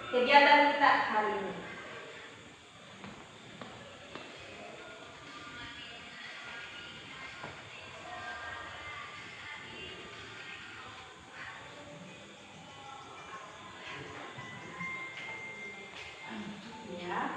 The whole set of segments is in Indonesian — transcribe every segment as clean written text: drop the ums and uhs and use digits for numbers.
kegiatan kita hari ini. Ya.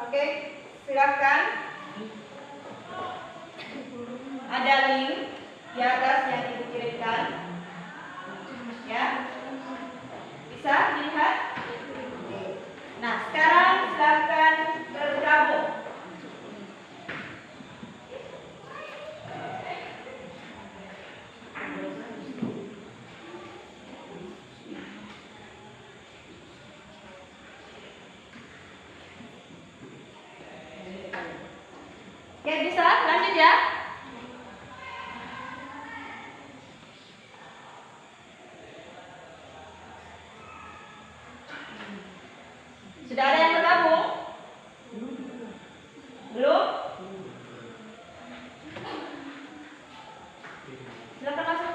Oke, silakan. Ada link di atas yang ibu kirimkan, ya. Bisa dilihat. Nah, sekarang silakan bergabung. Oke, bisa lanjut ya. Sudah ada yang bergabung? Belum? Silakan masuk.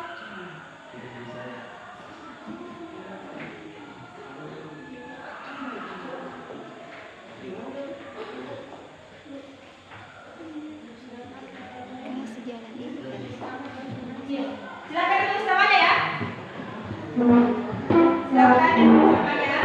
Silakan tulis namanya ya. Silakan tulis namanya.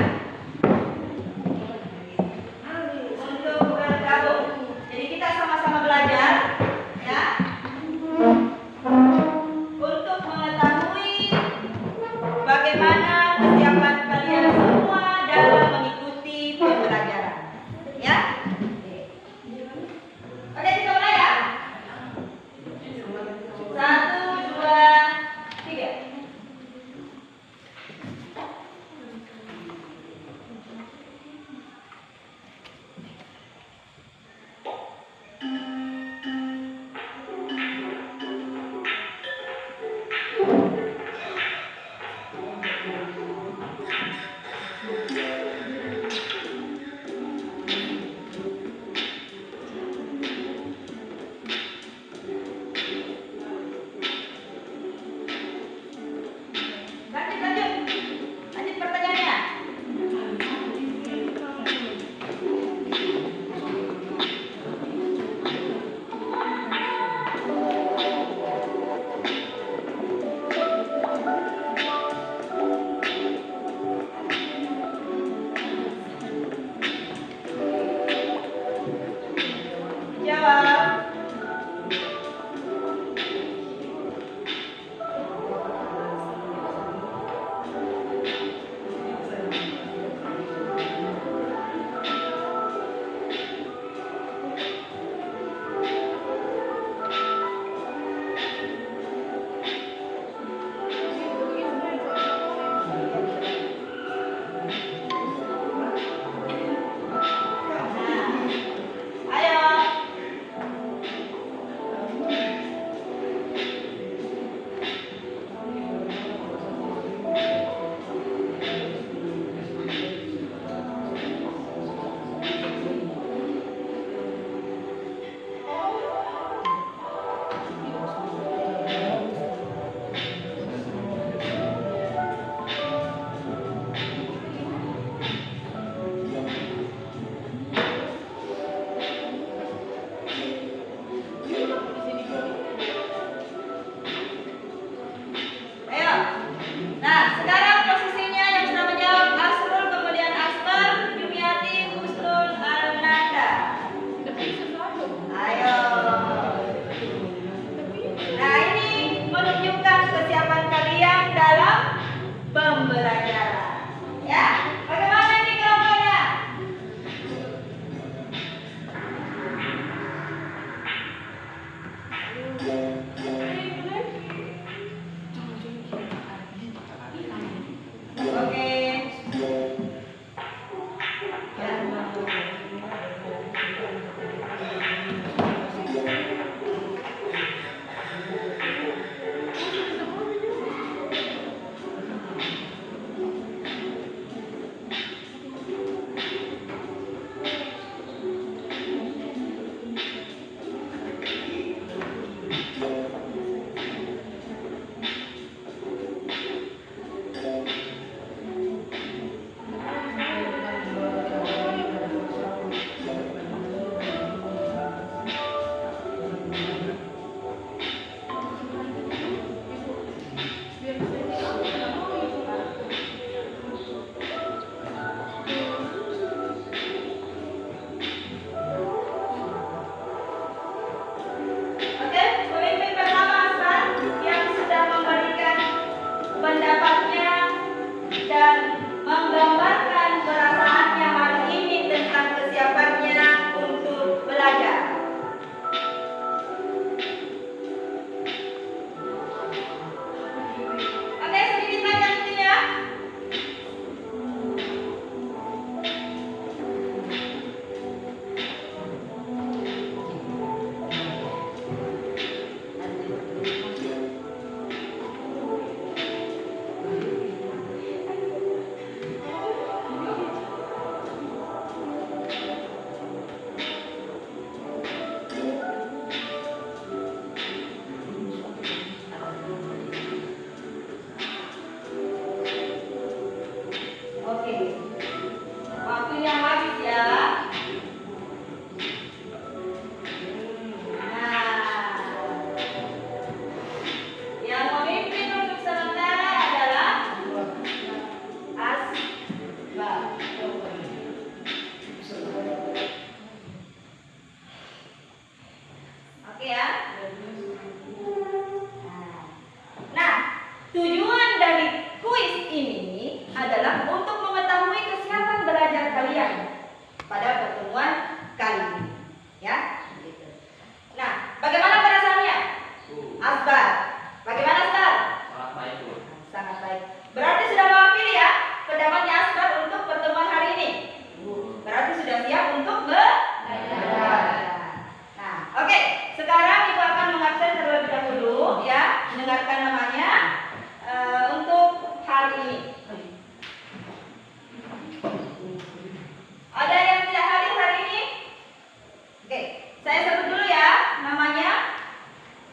Oke. Waktunya habis ya. Yang memimpin untuk sementara adalah Asbab. Oke ya. Nah, tujuan dari kuis ini adalah untuk mengetahui kesiapan belajar kalian pada pertemuan kali ini. Ya, gitu. Nah, bagaimana perasaannya? Asbab. Bagaimana Asbab? Sangat baik, Bu. Sangat baik. Berarti sudah mewakili ya pendapatnya Asbab untuk pertemuan hari ini. Berarti sudah siap untuk belajar. Nah, oke. Sekarang Ibu akan mengabsen terlebih dahulu ya, mendengarkan namanya untuk hari ini. Ada yang tidak hadir hari ini? Oke, saya sebut dulu ya namanya.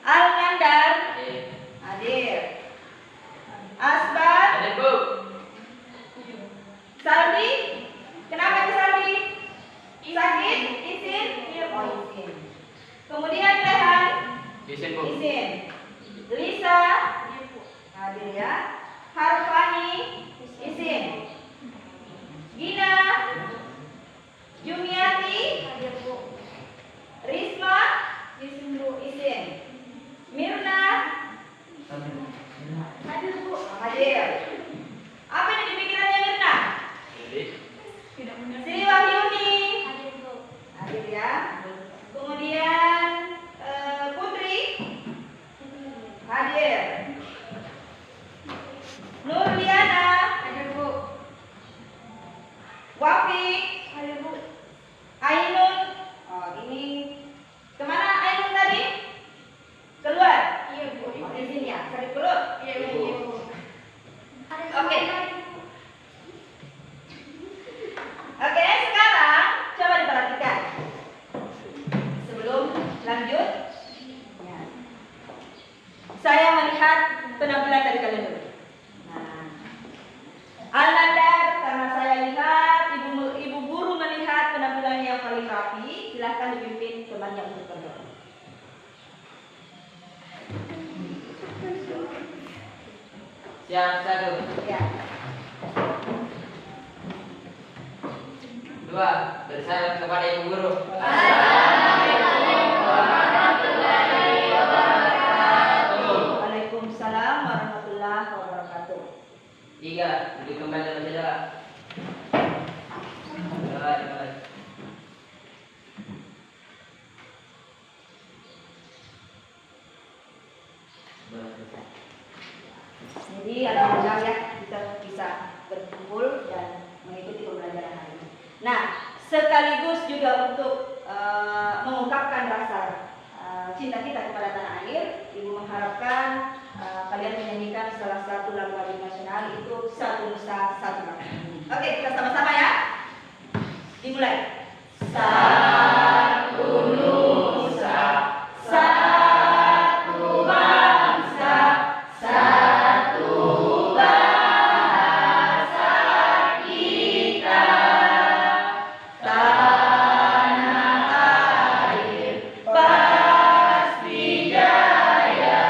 Al-Nandar hadir. Asbab Hadir, Bu. Saldi. Kenapa itu Saldi? Sakit? Izin? Oh, izin. Kemudian Rehan. Izin, Bu. Izin. Lisa hadir ya. Harfani izin. Gina. Jumiati hadir Bu. Risma izin Bu. Izin. Mirna hadir Bu. Hadir. Apa yang di pikirannya Mirna? Sri Wahyuni hadir Bu. Hadir ya. Kemudian Putri hadir. Nurliana hadir Bu. Wafi hadir Bu. Ainun, oh ini kemana Ainun tadi? Keluar? Iya Bu. Oh, izin ya, sakit perut? Iya Bu. Oke. Oke, sekarang coba diperhatikan. Sebelum lanjut, ya. Saya melihat penampilan dari kalian dulu. Nah, Al-Nandar, karena saya lihat ibu guru melihat penampilannya yang paling rapi, silahkan dipimpin temannya untuk berdoa. Siap, 1, Ya. 2, bersalam kepada Ibu Guru. Waalaikumsalam warahmatullahi wabarakatuh. 3, duduk kembali dalam sejarah. Kembali. Jadi alhamdulillah ya kita bisa berkumpul dan mengikuti pembelajaran hari ini. Nah, sekaligus juga untuk mengungkapkan rasa cinta kita kepada tanah air, Ibu mengharapkan kalian menyanyikan salah satu lagu nasional itu Satu Nusa Satu Bangsa. Oke, kita sama-sama ya. Dimulai. Satu Nusa, satu bangsa, satu bahasa kita, tanah air pasti jaya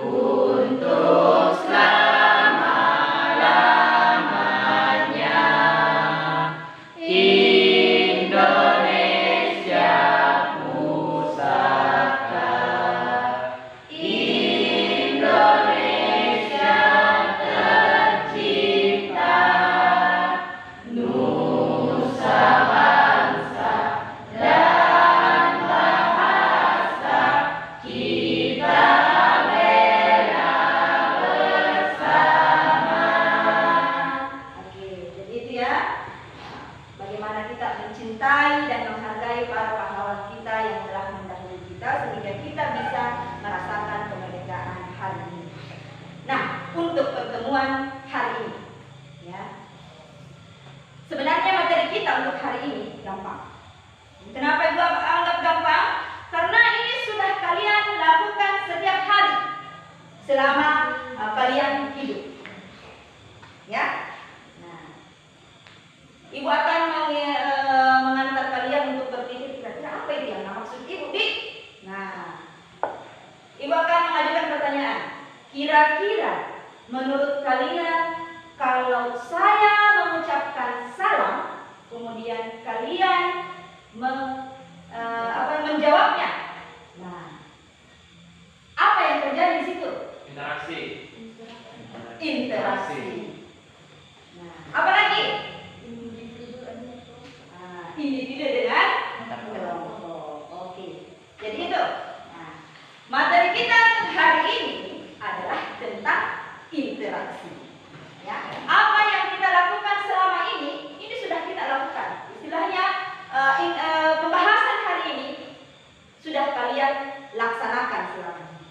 untuk selama-lamanya. Indonesia pusaka, Indonesia tercipta, nusa bangsa dan bahasa kita bela bersama. Oke, jadi itu ya. Bagaimana kita mencintai dan menghargai para pahlawan kita yang telah mendahului kita sehingga kita bisa merasakan kemerdekaan hari ini. Nah, untuk pertemuan hari ini, ya, sebenarnya materi kita untuk hari ini gampang. Kenapa Ibu anggap gampang? Karena ini sudah kalian lakukan setiap hari selama kalian hidup, ya. Nah, Ibu akan mengantar kalian untuk berpikir kira-kira apa itu yang maksud ibu, Dik? Nah, ibu akan mengajukan pertanyaan. Kira-kira menurut kalian kalau saya mengucapkan salam, kemudian kalian menjawabnya, nah, apa yang terjadi di situ? Interaksi. Nah, apa lagi? Individu dengan kelompok. Oke. Jadi itu. Nah, materi kita untuk hari ini adalah tentang interaksi. Ya. Apa yang kita lakukan selama ini sudah kita lakukan. Istilahnya pembahasan hari ini sudah kalian laksanakan selama ini.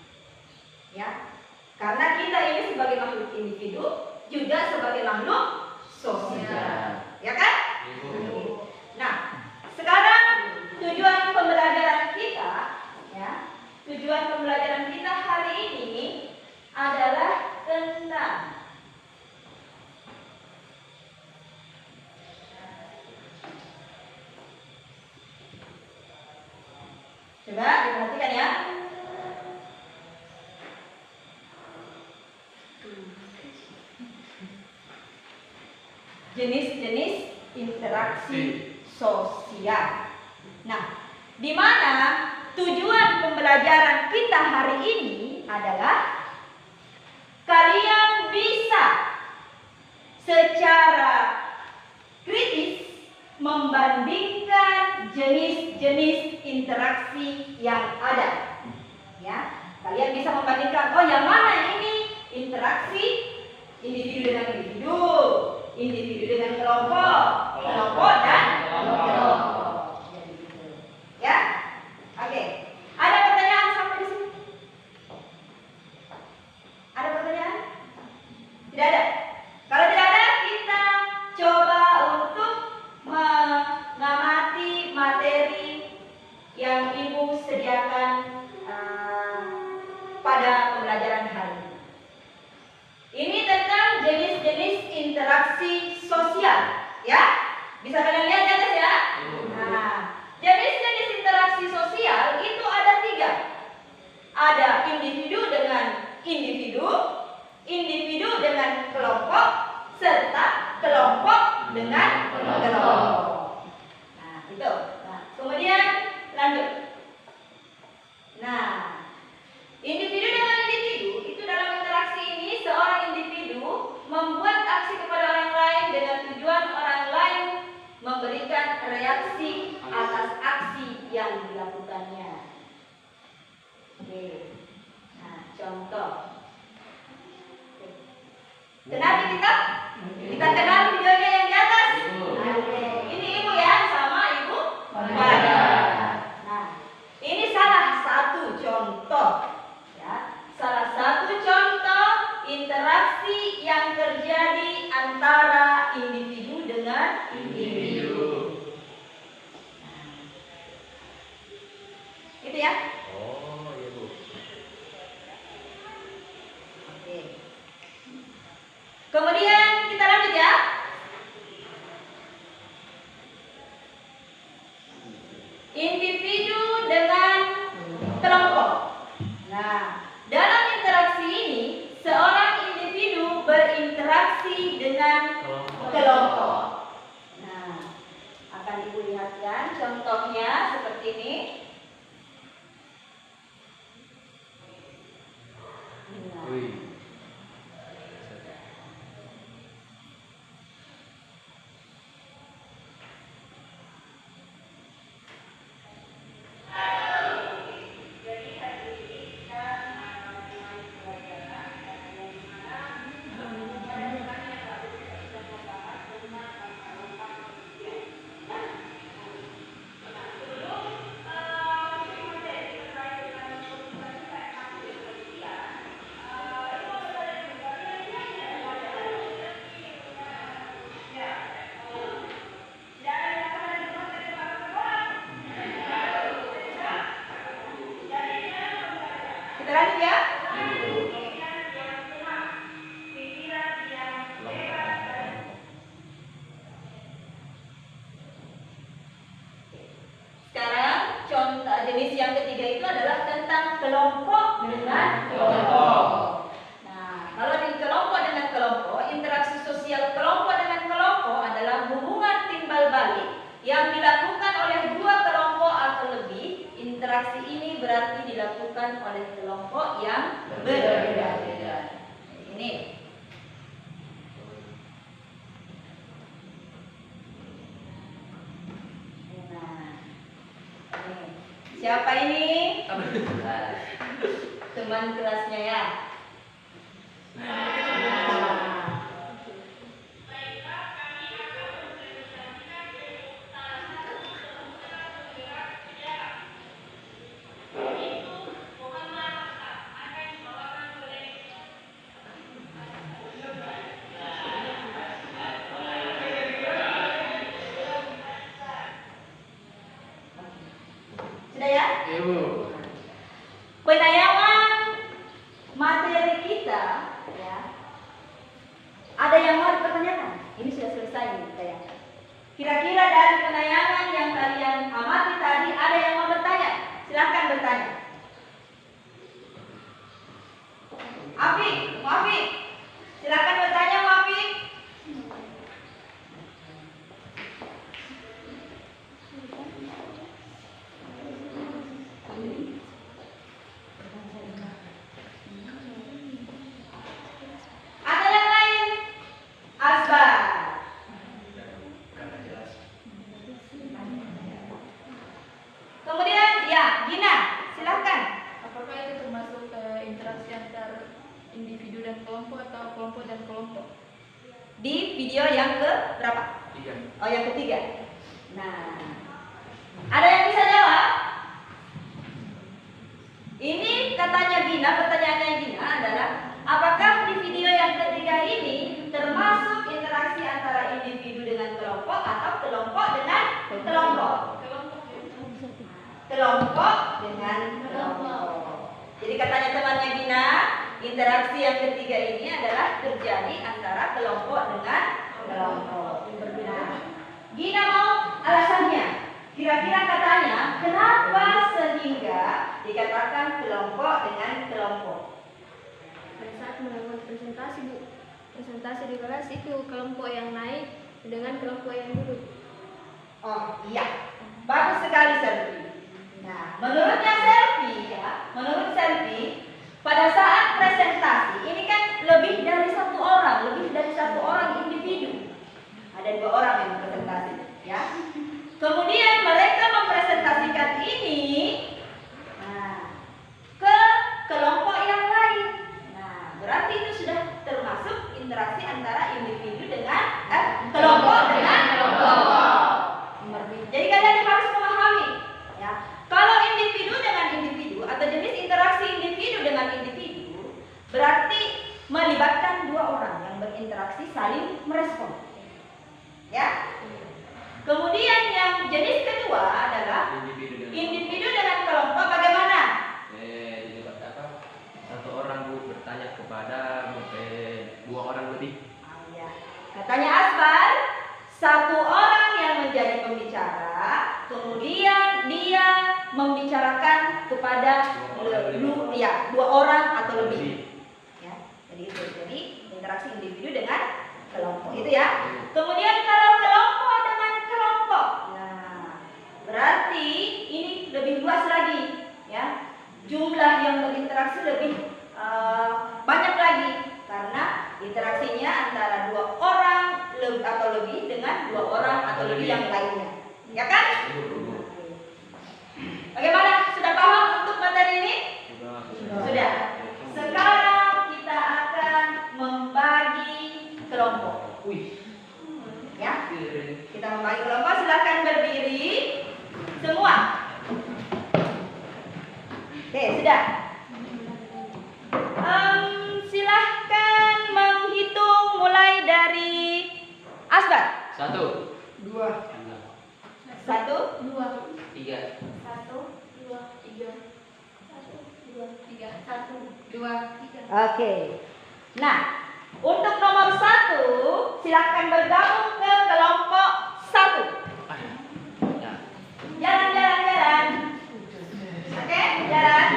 Ya. Karena kita ini sebagai makhluk individu juga sebagai makhluk sosial. Ya kan? Nah, sekarang tujuan pembelajaran kita, ya, tujuan pembelajaran kita hari ini adalah tentang coba diperhatikan ya. Jenis-jenis interaksi sosial. Nah, di mana tujuan pembelajaran kita hari ini adalah kalian bisa secara kritis membandingkan jenis-jenis interaksi yang ada. Ya, kalian bisa membandingkan, oh yang mana ini interaksi individu dengan individu, individu dengan kelompok, kelompok dan kelompok. Jadi gitu. Ya, oke. Ada pertanyaan sampai di sini? Ada pertanyaan? Tidak ada. Kalau tidak ada, kita coba untuk mengamati materi yang Ibu sediakan pada pembelajaran hari ini. Ini tentang jenis-jenis interaksi sosial, ya. Bisa kalian lihat di atas ya. Nah, jenis-jenis interaksi sosial itu ada 3. Ada individu dengan individu, individu dengan kelompok, serta kelompok dengan kelompok. Nah, itu. Nah, kemudian lanjut. Nah, individu dengan individu itu dalam interaksi ini seorang individu membuat aksi kepada orang lain dengan tujuan orang lain memberikan reaksi atas aksi yang dilakukannya. Oke. Nah, contoh. Kenal kita? Kita kenal videonya yang di atas? Oke. Ini Ibu ya, sama Ibu Pada. Nah, ini salah satu contoh. Salah satu contoh interaksi yang terjadi antara individu dengan individu. Itu ya? Oh, iya Bu. Oke. Kemudian kita lanjut ya. Individu dengan kelompok. Nah, dalam interaksi ini, seorang individu berinteraksi dengan kelompok. Nah, akan Ibu lihatkan contohnya seperti ini. Nah. kelompok dengan kelompok. Nah, kalau di kelompok dengan kelompok, interaksi sosial kelompok dengan kelompok adalah hubungan timbal balik yang dilakukan oleh dua kelompok atau lebih. Interaksi ini berarti dilakukan oleh kelompok yang berbeda-beda. Ini. Nah, ini. Siapa ini? Teman kelasnya ya. Sudah ya? Ibu. Penayangan materi kita ya. Ada yang mau dipertanyakan? Ini sudah selesai nih saya. Kira-kira dari penayangan yang kalian amati tadi ada yang mau bertanya? Silahkan bertanya. Afif, Afif. Silakan bertanya, Afif. Ada yang lain? Asbar. Kemudian, ya, Gina, silakan. Apakah itu termasuk interaksi antar individu dan kelompok atau kelompok dan kelompok? Di video yang ke berapa? 3. Oh, yang ketiga. Nah, ada yang bisa jawab? Ini katanya Gina, pertanyaannya Gina adalah apakah di video yang ketiga ini termasuk interaksi antara individu dengan kelompok atau kelompok dengan kelompok? Kelompok dengan kelompok. Jadi katanya temannya Gina, interaksi yang ketiga ini adalah terjadi antara kelompok dengan kelompok. Nah, Gina mau alasannya. Kira-kira katanya kenapa sehingga dikatakan kelompok dengan kelompok? Pada saat melakukan presentasi, Bu. Presentasi di kelas itu kelompok yang naik dengan kelompok yang duduk. Oh iya, bagus sekali Selvi. Nah, menurutnya Selvi ya, menurut Selvi pada saat presentasi ini kan lebih dari satu orang individu. Ada 2 orang yang presentasi, ya. Kemudian mereka mempresentasikan ini ke kelompok yang lain. Nah, berarti itu sudah termasuk interaksi antara individu dengan kelompok dengan kelompok. Jadi kalian harus memahami, ya. Kalau individu dengan individu atau jenis interaksi individu dengan individu berarti melibatkan 2 orang yang berinteraksi saling merespon, ya. Kemudian yang jenis kedua adalah individu dengan kelompok. Bagaimana? Di tempat apa? Satu orang Bu bertanya kepada 2 orang lebih. Ya. Katanya Asbar, satu orang yang menjadi pembicara, kemudian dia membicarakan kepada 2 orang atau lebih. Ya, jadi itu. Jadi interaksi individu dengan kelompok itu ya. Kemudian kalau kelompok dengan kelompok, nah berarti ini lebih luas lagi, ya. Jumlah yang berinteraksi lebih banyak lagi karena interaksinya antara 2 orang atau lebih dengan 2 orang atau lebih yang lainnya, ya kan? Bagaimana? Sudah paham untuk materi ini? Sudah. Sekarang kita akan membagi kelompok. Ya, kita membagi kelompok. Silakan berdiri semua. Oke, sudah. Silahkan menghitung mulai dari Asbar. 1, 2, 1, 2, 3, 1, 2, 3, 1, 2, 3, 1, 2, 3. Oke. Nah, untuk nomor 1 silahkan bergabung ke kelompok 1. Jalan. Oke, jalan.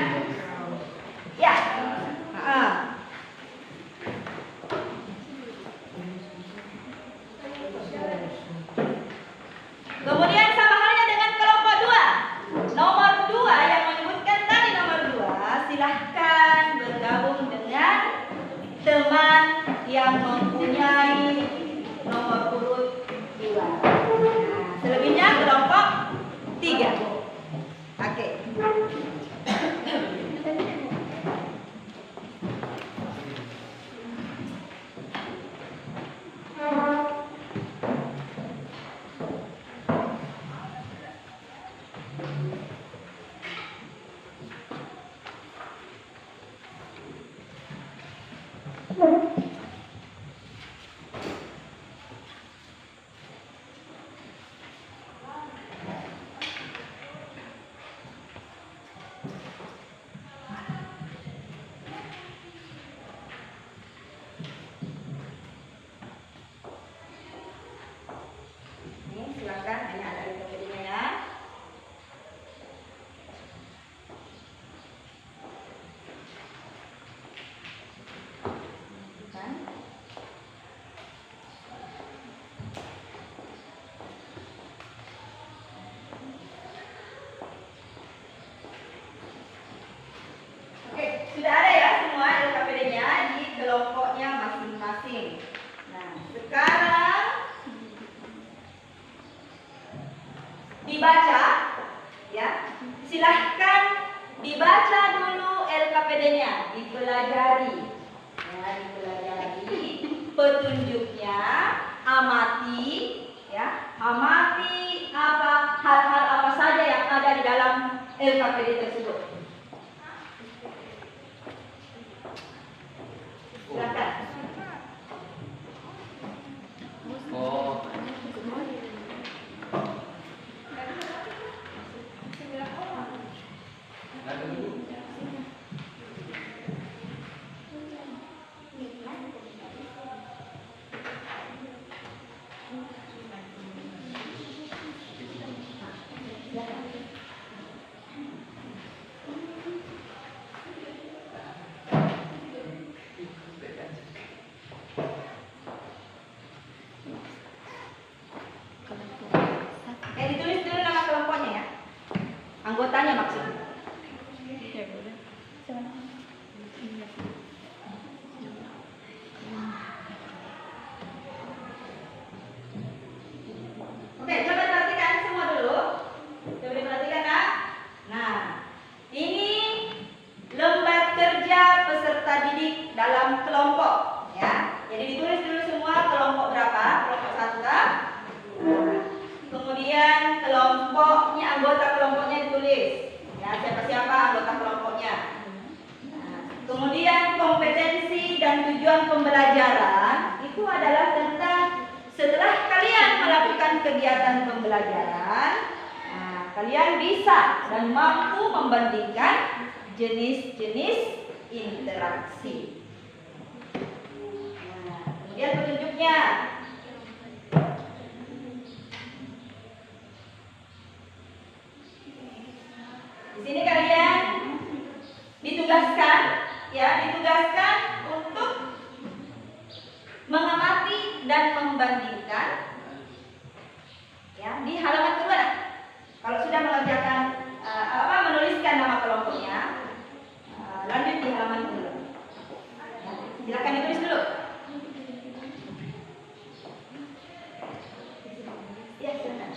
silakan, hanya ada LKPD-nya ya. Oke, sudah ada ya semua LKPD-nya di kelompoknya masing-masing. Nah, sekarang dibaca ya. Silahkan dibaca dulu LKPD-nya, dipelajari. Ya, dipelajari petunjuknya, amati ya. Amati hal-hal apa saja yang ada di dalam LKPD tersebut. Silakan. Oh, Ditulis dulu nama kelompoknya ya. Anggotanya maksudnya. Oke, coba perhatikan semua dulu. Coba diperhatikan nak. Nah, ini lembar kerja peserta didik dalam kelompok ya. Jadi ditulis dulu semua kelompok berapa? Kelompok 1 kah? Kemudian kelompoknya, anggota kelompoknya ditulis ya, siapa-siapa anggota kelompoknya. Nah, kemudian kompetensi dan tujuan pembelajaran itu adalah tentang setelah kalian melakukan kegiatan pembelajaran, nah, kalian bisa dan mampu membandingkan jenis-jenis interaksi. Nah, kemudian petunjuknya. Di sini kalian ditugaskan untuk mengamati dan membandingkan ya di halaman kedua. Kalau sudah mengerjakan menuliskan nama kelompoknya, lanjut di halaman kedua. Ya, silakan ditulis dulu. Ya, silakan.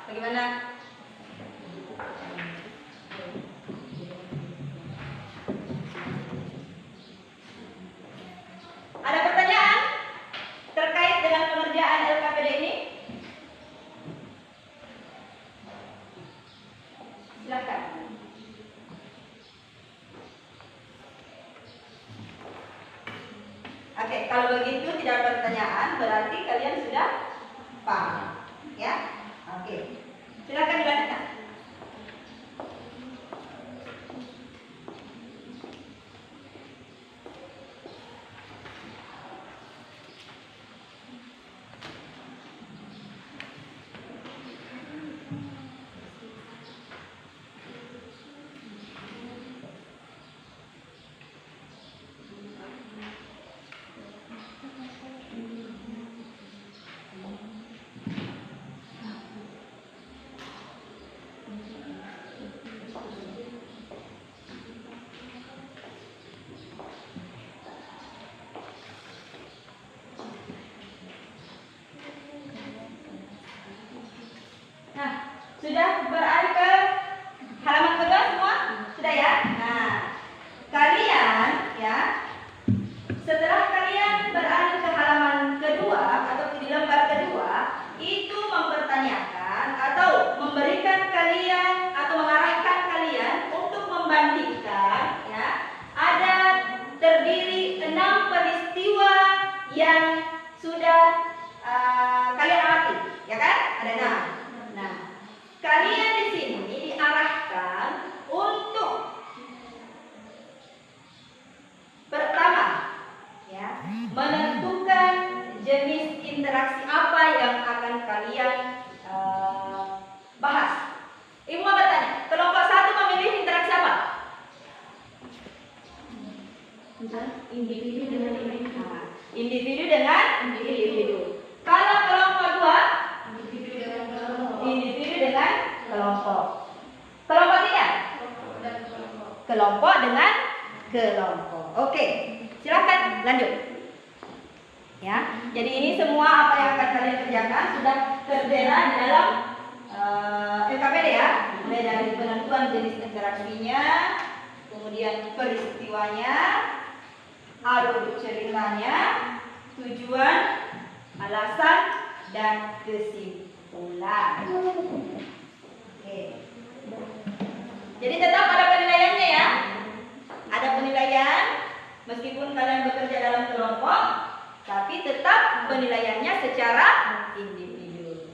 Bagaimana? Ada pertanyaan terkait dengan pengerjaan LKPD ini? Silakan. Oke, kalau begitu tidak ada pertanyaan, berarti kalian sudah paham, ya? Oke, silakan dilanjutkan. Nah, sudah beralih ke halaman kedua semua? Sudah ya? Nah, kalian ya, setelah kalian beralih yang sudah kalian amati, ya kan? Ada 6. Nah, kalian di sini diarahkan untuk pertama, ya, menentukan jenis interaksi apa yang akan kalian bahas. Ibu mau bertanya, kelompok 1 memilih interaksi apa? Individu dengan individu. Individu dengan individu. Kalau kelompok 2, Individu dengan kelompok. individu dengan kelompok. Kelompok 3, Dan kelompok. kelompok dengan kelompok. Oke, silahkan lanjut. Ya, jadi ini semua apa yang akan kalian kerjakan sudah tertera di dalam LKPD ya. Mulai dari penentuan jenis interaksinya, kemudian peristiwanya, alur ceritanya, tujuan, alasan, dan kesimpulan. Oke. Jadi tetap ada penilaiannya ya. Ada penilaian meskipun kalian bekerja dalam kelompok, tapi tetap penilaiannya secara individu.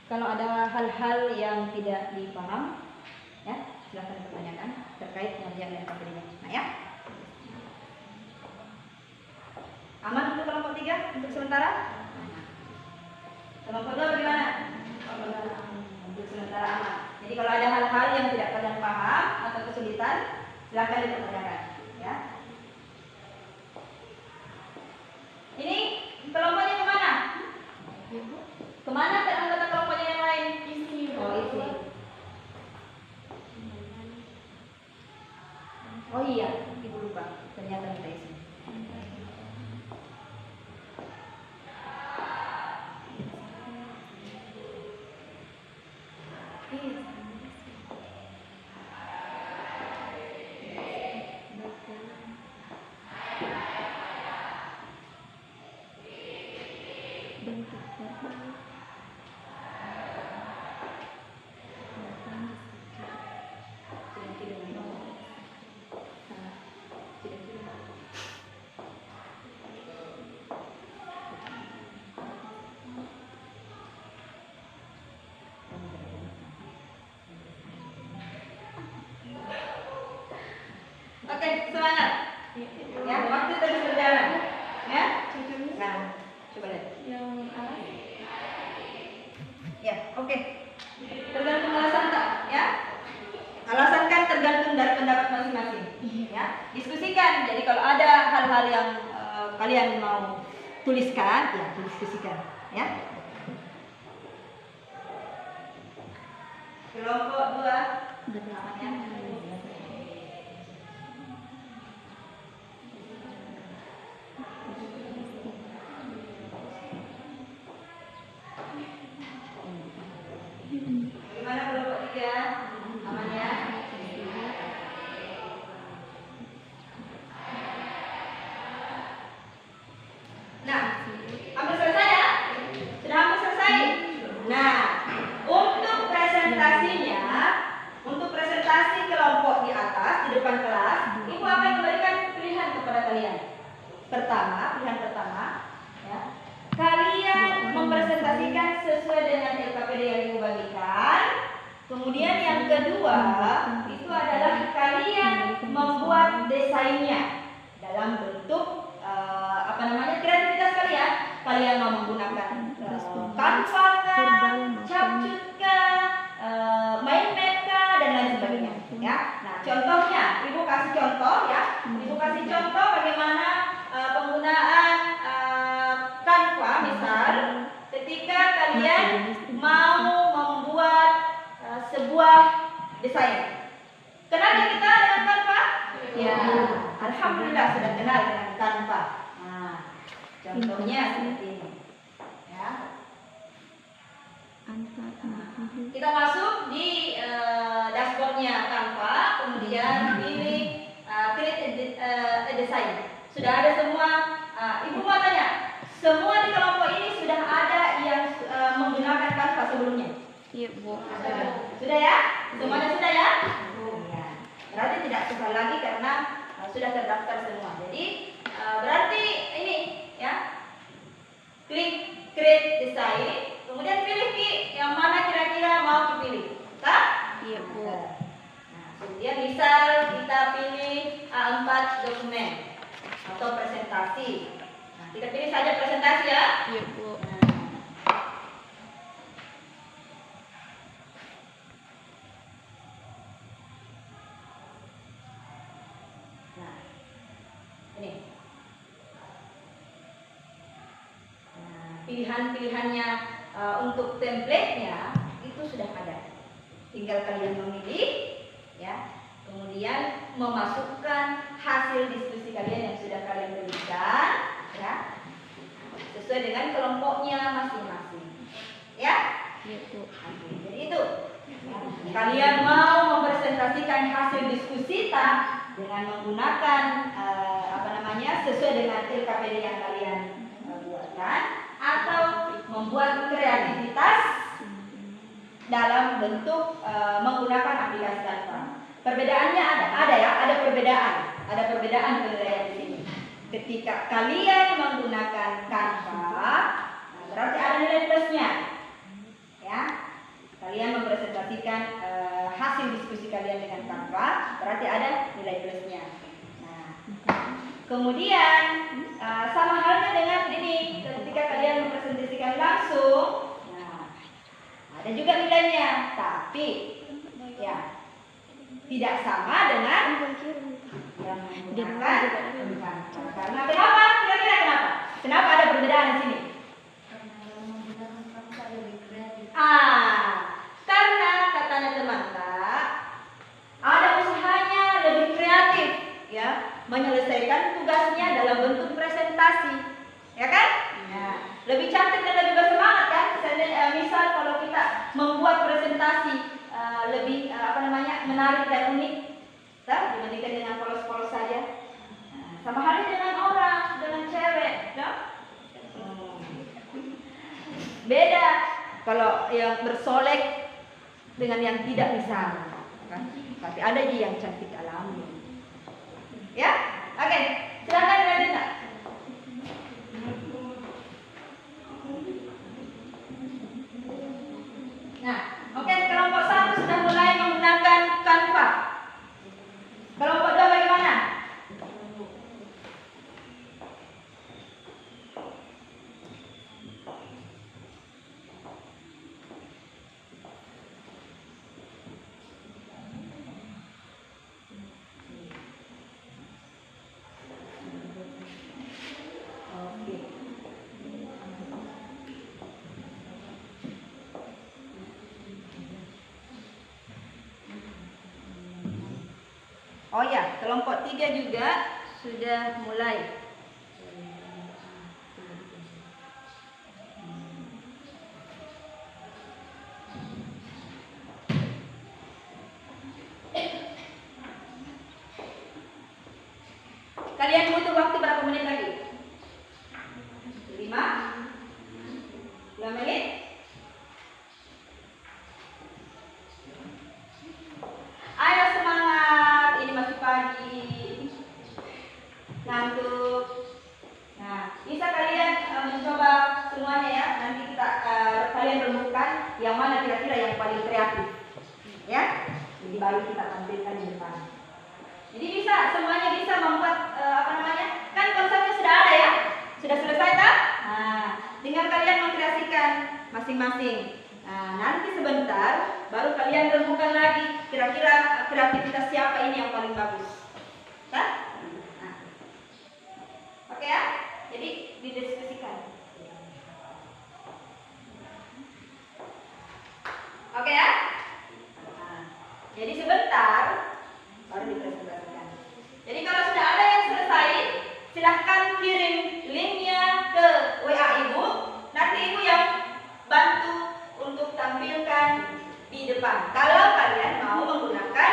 Kalau ada hal-hal yang tidak dipaham, ya silahkan dipertanyakan terkait pengerjaan LKPD-nya. Nah ya, aman untuk kelompok 3 untuk sementara. Kelompok 2 bagaimana? Untuk sementara aman. Jadi kalau ada hal-hal yang tidak kalian paham atau kesulitan, silahkan dipertanyakan. Ya. Ini kelompoknya kemana? Kemana anggota kelompoknya yang lain? Isi. Oh, isi. Oke, semangat. Ya, waktu terus berjalan. Ya. Nah, coba lihat. Yang apa? Ya, oke. Tergantung alasan tak, ya. Alasan kan tergantung dari pendapat masing-masing. Ya, diskusikan. Jadi kalau ada hal-hal yang kalian mau tuliskan, ya diskusikan. Ya. Kelompok 2 namanya. Gimana kelompok 3 namanya? Nah, hampir selesai ya? Sudah hampir selesai? Nah, untuk presentasinya, untuk presentasi kelompok di atas, di depan kelas, Ibu akan memberikan pilihan kepada kalian. Pilihan pertama, ya, kalian mempresentasikan sesuai dengan LKPD yang Ibu bagikan. Kemudian yang kedua, itu adalah kalian membuat desainnya dalam bentuk kreativitas kalian. Kalian mau menggunakan Canva kah, CapCut kah, mind map kah, dan lain sebagainya. Ya. Nah, contohnya, Ibu kasih contoh ya. Ibu kasih contoh bagaimana penggunaan Canva misal ketika kalian mau membuat sebuah desain. Kenal ya kita dengan Canva? Ya, alhamdulillah sudah kenal dengan Canva. Nah, contohnya seperti ini. Ya. Kita masuk di dashboardnya Canva, kemudian pilih create a design. Sudah ada semua. Ibu mau tanya, semua di kelompok ini sudah ada yang menggunakan Canva sebelumnya? Iya, Bu. Sudah ya? Semuanya sudah ya? Ya. Berarti tidak susah lagi karena sudah terdaftar semua. Jadi berarti ini ya. Klik create design, kemudian pilih yang mana kira-kira mau dipilih. Tak? Iya, Bu. Nah, kemudian misal kita pilih A4 dokumen atau presentasi. Nah, kita pilih saja presentasi ya. Iya, Bu. Nah, ini. Nah, pilihan-pilihannya untuk template-nya itu sudah ada. Tinggal kalian memilih, ya. Kemudian memasukkan hasil diskusi kalian yang sudah kalian berikan, ya, sesuai dengan kelompoknya masing-masing, ya. Iya, Bu. Jadi itu. Kalian mau mempresentasikan hasil diskusi tak dengan menggunakan sesuai dengan LKPD yang kalian buatkan, atau membuat kreativitas dalam bentuk menggunakan aplikasi Canva. Perbedaannya ada perbedaan penilaian di sini. Ketika kalian menggunakan Canva, berarti ada nilai plusnya, ya. Kalian mempresentasikan hasil diskusi kalian dengan Canva, berarti ada nilai plusnya. Nah, kemudian sama halnya dengan ini, ketika kalian mempresentasikan langsung, nah, ada juga nilainya, tapi ya tidak sama dengan yang menggunakan Canva. Karena kenapa? Kira-kira kenapa? Kenapa ada perbedaan di sini? Karena katanya teman Kak, ada usahanya lebih kreatif, ya, menyelesaikan tugasnya dalam bentuk presentasi, ya kan? Ya, lebih cantik dan lebih bersemangat kan? Misal kalau kita membuat presentasi kalau yang bersolek dengan yang tidak bisa, kan? Tapi ada juga yang cantik alami. Ya, oke, silakan dilanjutkan. Nah, oke, kelompok 1 sudah mulai menggunakan Canva. Kelompok 2 bagaimana? Oke. Oh ya, kelompok 3 juga sudah mulai. Kalian butuh waktu berapa menit lagi? 5 menit? Ayo semangat, ini masih pagi. Ngantuk. Nah, bisa kalian mencoba semuanya ya. Nanti kita kalian renungkan yang mana kira-kira yang paling kreatif. Ya? Jadi baru kita tampilkan di depan. Jadi bisa, semuanya bisa membuat kan konsepnya sudah ada ya? Sudah selesai tak? Nah, tinggal kalian mengkreasikan masing-masing. Nah, nanti sebentar baru kalian renungkan lagi kira-kira kreativitas siapa ini yang paling bagus. Nah, oke ya? Jadi didiskusikan. Oke ya? Nah, jadi sebentar baru dipresentasikan. Jadi kalau sudah ada yang selesai, silahkan kirim linknya ke WA Ibu. Nanti Ibu yang bantu untuk tampilkan di depan. Kalau kalian mau menggunakan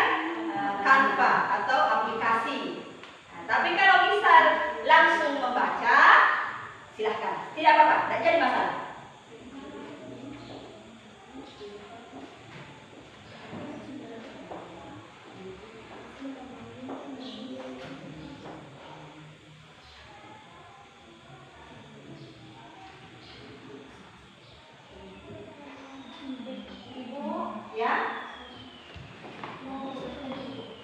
Canva atau aplikasi. Nah, tapi kalau misal langsung membaca, silahkan. Tidak apa-apa, tidak jadi masalah. Ya,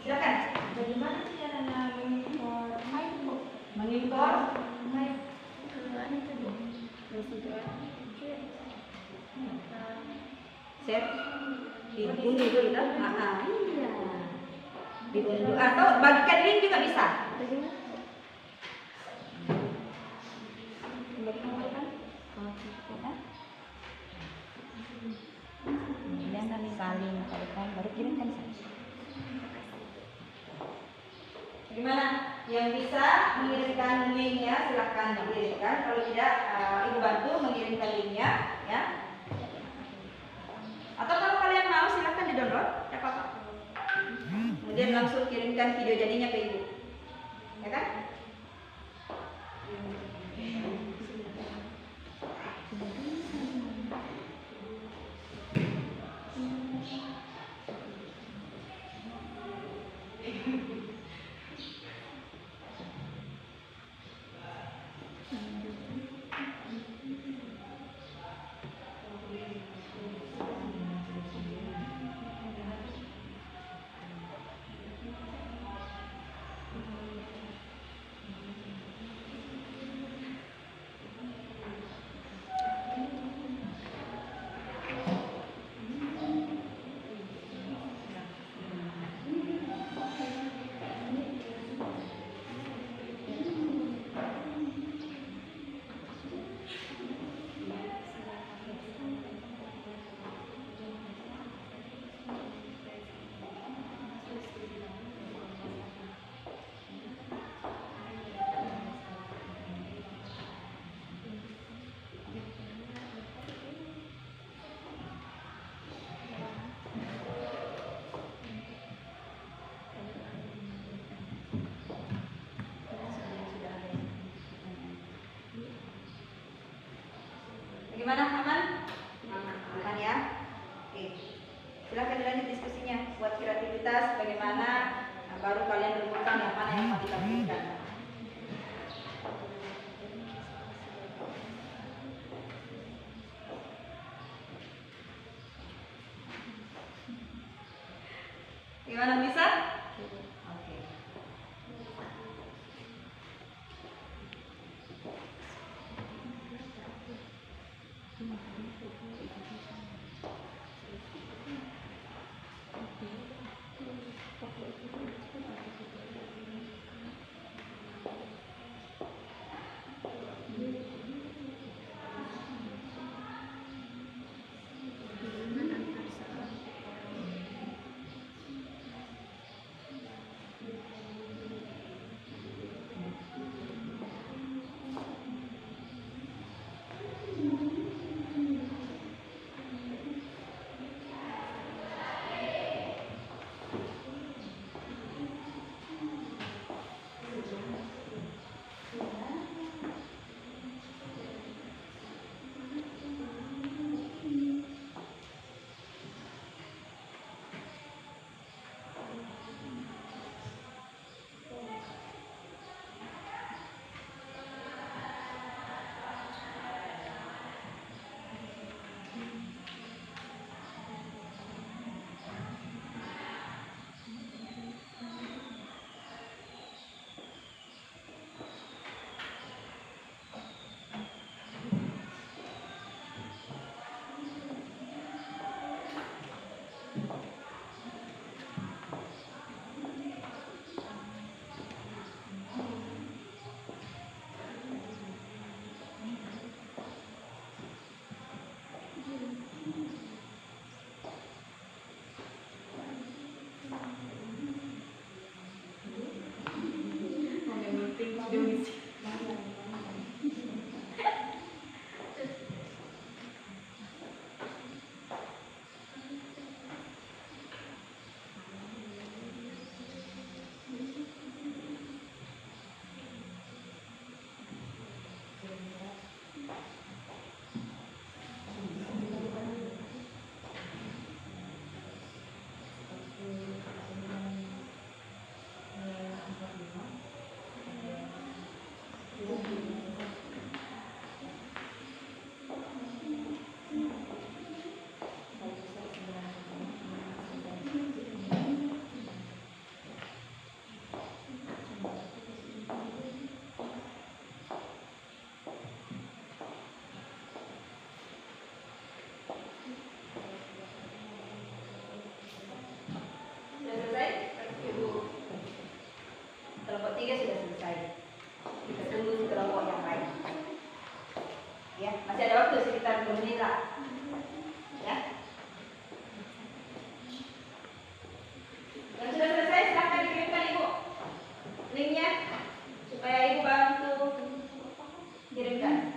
silakan. Bagaimana caranya mengimpor mic, Bu? Mengimpor Mic ke itu, Bu. share diunduh dulu kan? Iya. Diunduh atau bagikan link juga bisa. Bagaimana? Bagaimana? Kemudian kami saling taruhkan baru kirimkan saja. Gimana? Yang bisa mengirimkan linknya silahkan mengirimkan. Kalau tidak, Ibu bantu mengirimkan linknya, ya. Atau kalau kalian mau silahkan di download, ya apa-apa. Kemudian langsung kirimkan video jadinya ke Ibu, ya kan? buat kreativitas bagaimana, nah, baru kalian renungkan yang mana yang mau dilakukan. Gimana, bisa? Oke. Kelompok 3 sudah selesai. Kita tunggu kelompok yang lain. Ya, masih ada waktu sekitar 2 menit lah. Ya. Yang sudah selesai silahkan dikirimkan Ibu linknya supaya Ibu bantu kirimkan.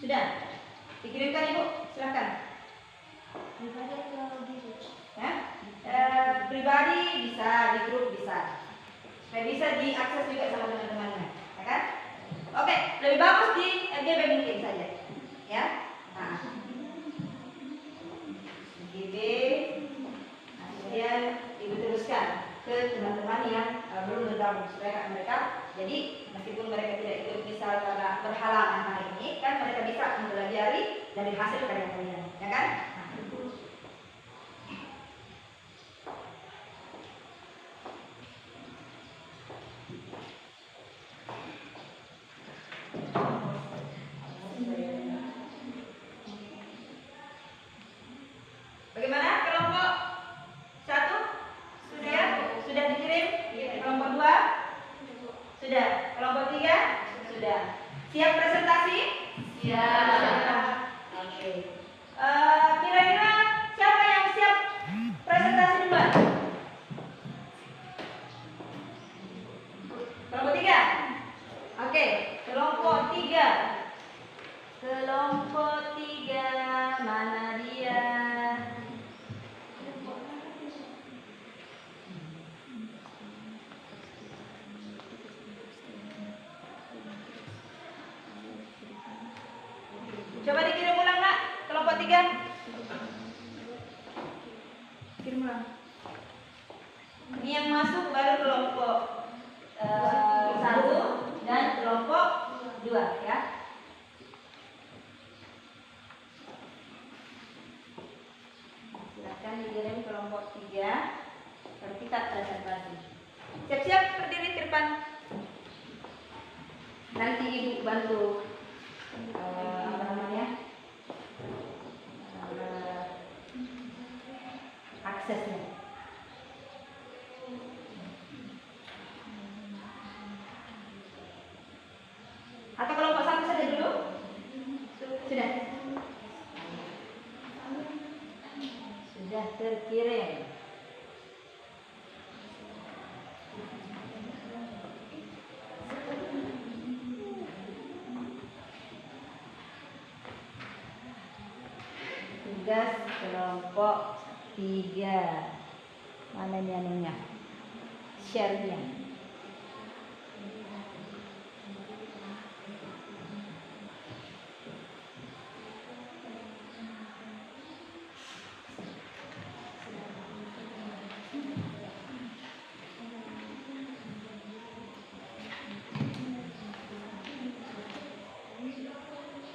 Sudah dikirimkan Ibu, silakan. Ya, pribadi bisa, di grup bisa, supaya bisa diakses juga sama teman-temannya, ya kan? Oke, lebih bagus di FGB mungkin saja, ya. Nah, FGB, nah, kemudian Ibu teruskan ke teman-teman yang belum bergabung supaya mereka, jadi meskipun mereka tidak ikut misal karena berhalangan hari ini, kan mereka bisa mempelajari dari hasil karya kalian, ya kan? 3. Kirim ulang. Ini yang masuk baru kelompok 1 dan kelompok 2 ya. Silakan dikirim kelompok 3. Baru kita presentasi. Siap-siap berdiri ke depan. Nanti ibu bantu apa namanya aksesnya. Atau kelompok 1 saja dulu? Sudah. Sudah terkirim. Tugas kelompok 3. Mana nih anunya? Share-nya.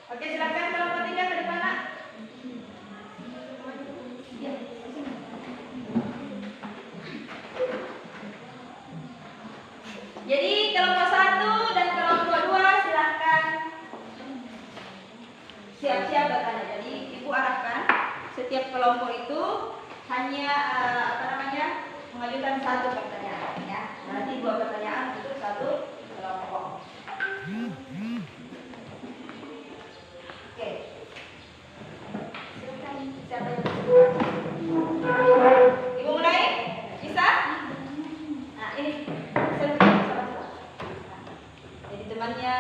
Oke, silakan kelompok 3 ke depan, Nak. Ya. Jadi kelompok 1 dan kelompok 2 silakan siap-siap bertanya. Jadi Ibu arahkan setiap kelompok itu hanya mengajukan 1 pertanyaan ya. Nanti 2 pertanyaan untuk 1 kelompok. Oke. Silakan siapa yang Ibu mulai? Bisa? Nah, ini sama-sama. Jadi temannya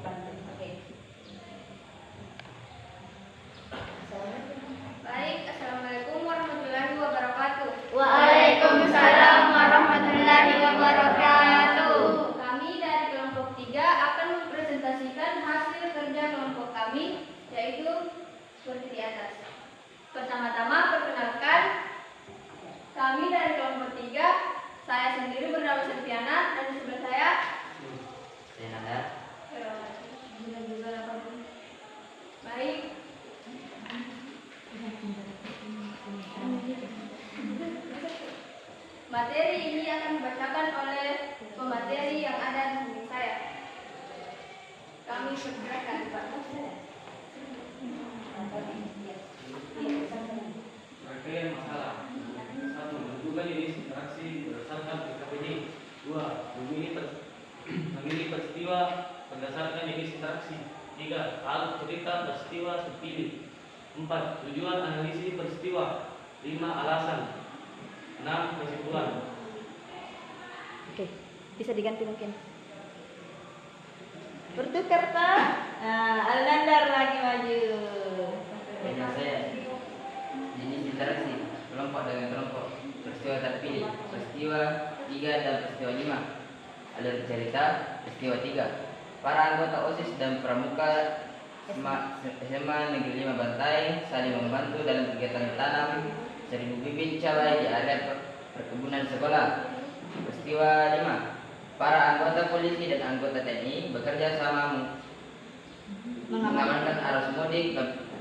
oke. Baik, assalamualaikum warahmatullahi wabarakatuh. Waalaikumsalam warahmatullahi wabarakatuh. Kami dari kelompok 3 akan mempresentasikan hasil kerja kelompok kami, yaitu seperti di atas. Pertama-tama perkenalkan, kami dari kelompok 3, saya sendiri bernama Septiana dan di sebelah saya baik. Materi ini akan dibacakan oleh pemateri yang ada di samping saya. Kami persilakan Pak. Rangkaian masalah. 1. Menentukan jenis interaksi berdasarkan PKPD. 2. Memilih peristiwa berdasarkan jenis interaksi. 3. Alur cerita peristiwa terpilih. 4. Tujuan analisis peristiwa. 5. Alasan. 6. Kesimpulan. Oke, bisa diganti mungkin. Bertukar Pak. Nah, Alnandar lagi maju. Dengan saya jenis interaksi kelompok dengan kelompok, peristiwa terpilih, peristiwa 3 dan peristiwa 5, alur cerita, peristiwa 3. Para anggota OSIS dan pramuka SMA Negeri 5 Bantai saling membantu dalam kegiatan tanam 1000 bibit cabai di area perkebunan sekolah. Peristiwa 5. Para anggota polisi dan anggota TNI bekerja sama mengamankan arus mudik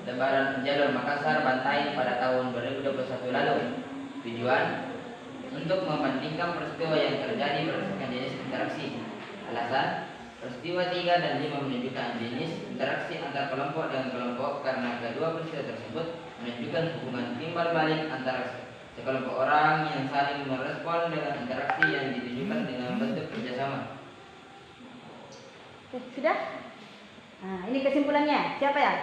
Lebaran jalur Makassar Bantai pada tahun 2021 lalu. Tujuan untuk membandingkan peristiwa yang terjadi berdasarkan jenis interaksi. Alasan peristiwa 3 dan 5 menunjukkan jenis interaksi antar kelompok dengan kelompok karena kedua peristiwa tersebut menunjukkan hubungan timbal balik antara sekelompok orang yang saling merespon dengan interaksi yang ditunjukkan dengan bentuk kerjasama. Oke, sudah? Nah, ini kesimpulannya. Siapa ya?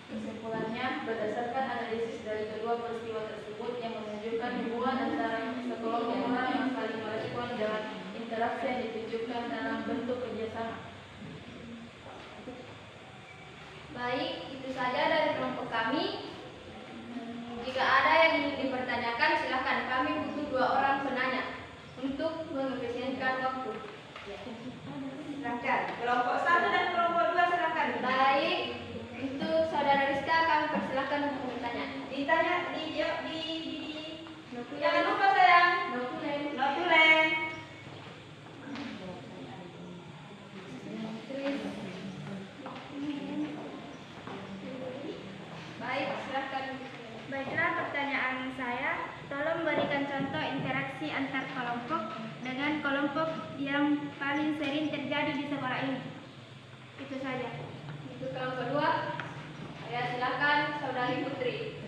Kesimpulannya, berdasarkan analisis dari kedua peristiwa tersebut yang menunjukkan hubungan antara sekelompok orang yang saling merespon dengan interaksi yang ditunjukkan dalam bentuk kerjasama. Baik, itu saja dari kelompok kami. Jika ada yang ingin dipertanyakan, silakan. Kami butuh 2 orang penanya untuk mengefisienkan waktu. Silakan. Kelompok 1 dan kelompok 2 silakan. Baik, Jangan lupa sayang. notulen, Notulen. baik, silakan. Baiklah, pertanyaan saya, tolong berikan contoh interaksi antar kelompok dengan kelompok yang paling sering terjadi di sekolah ini. Itu saja. Untuk kelompok 2, ya silakan Saudari Putri.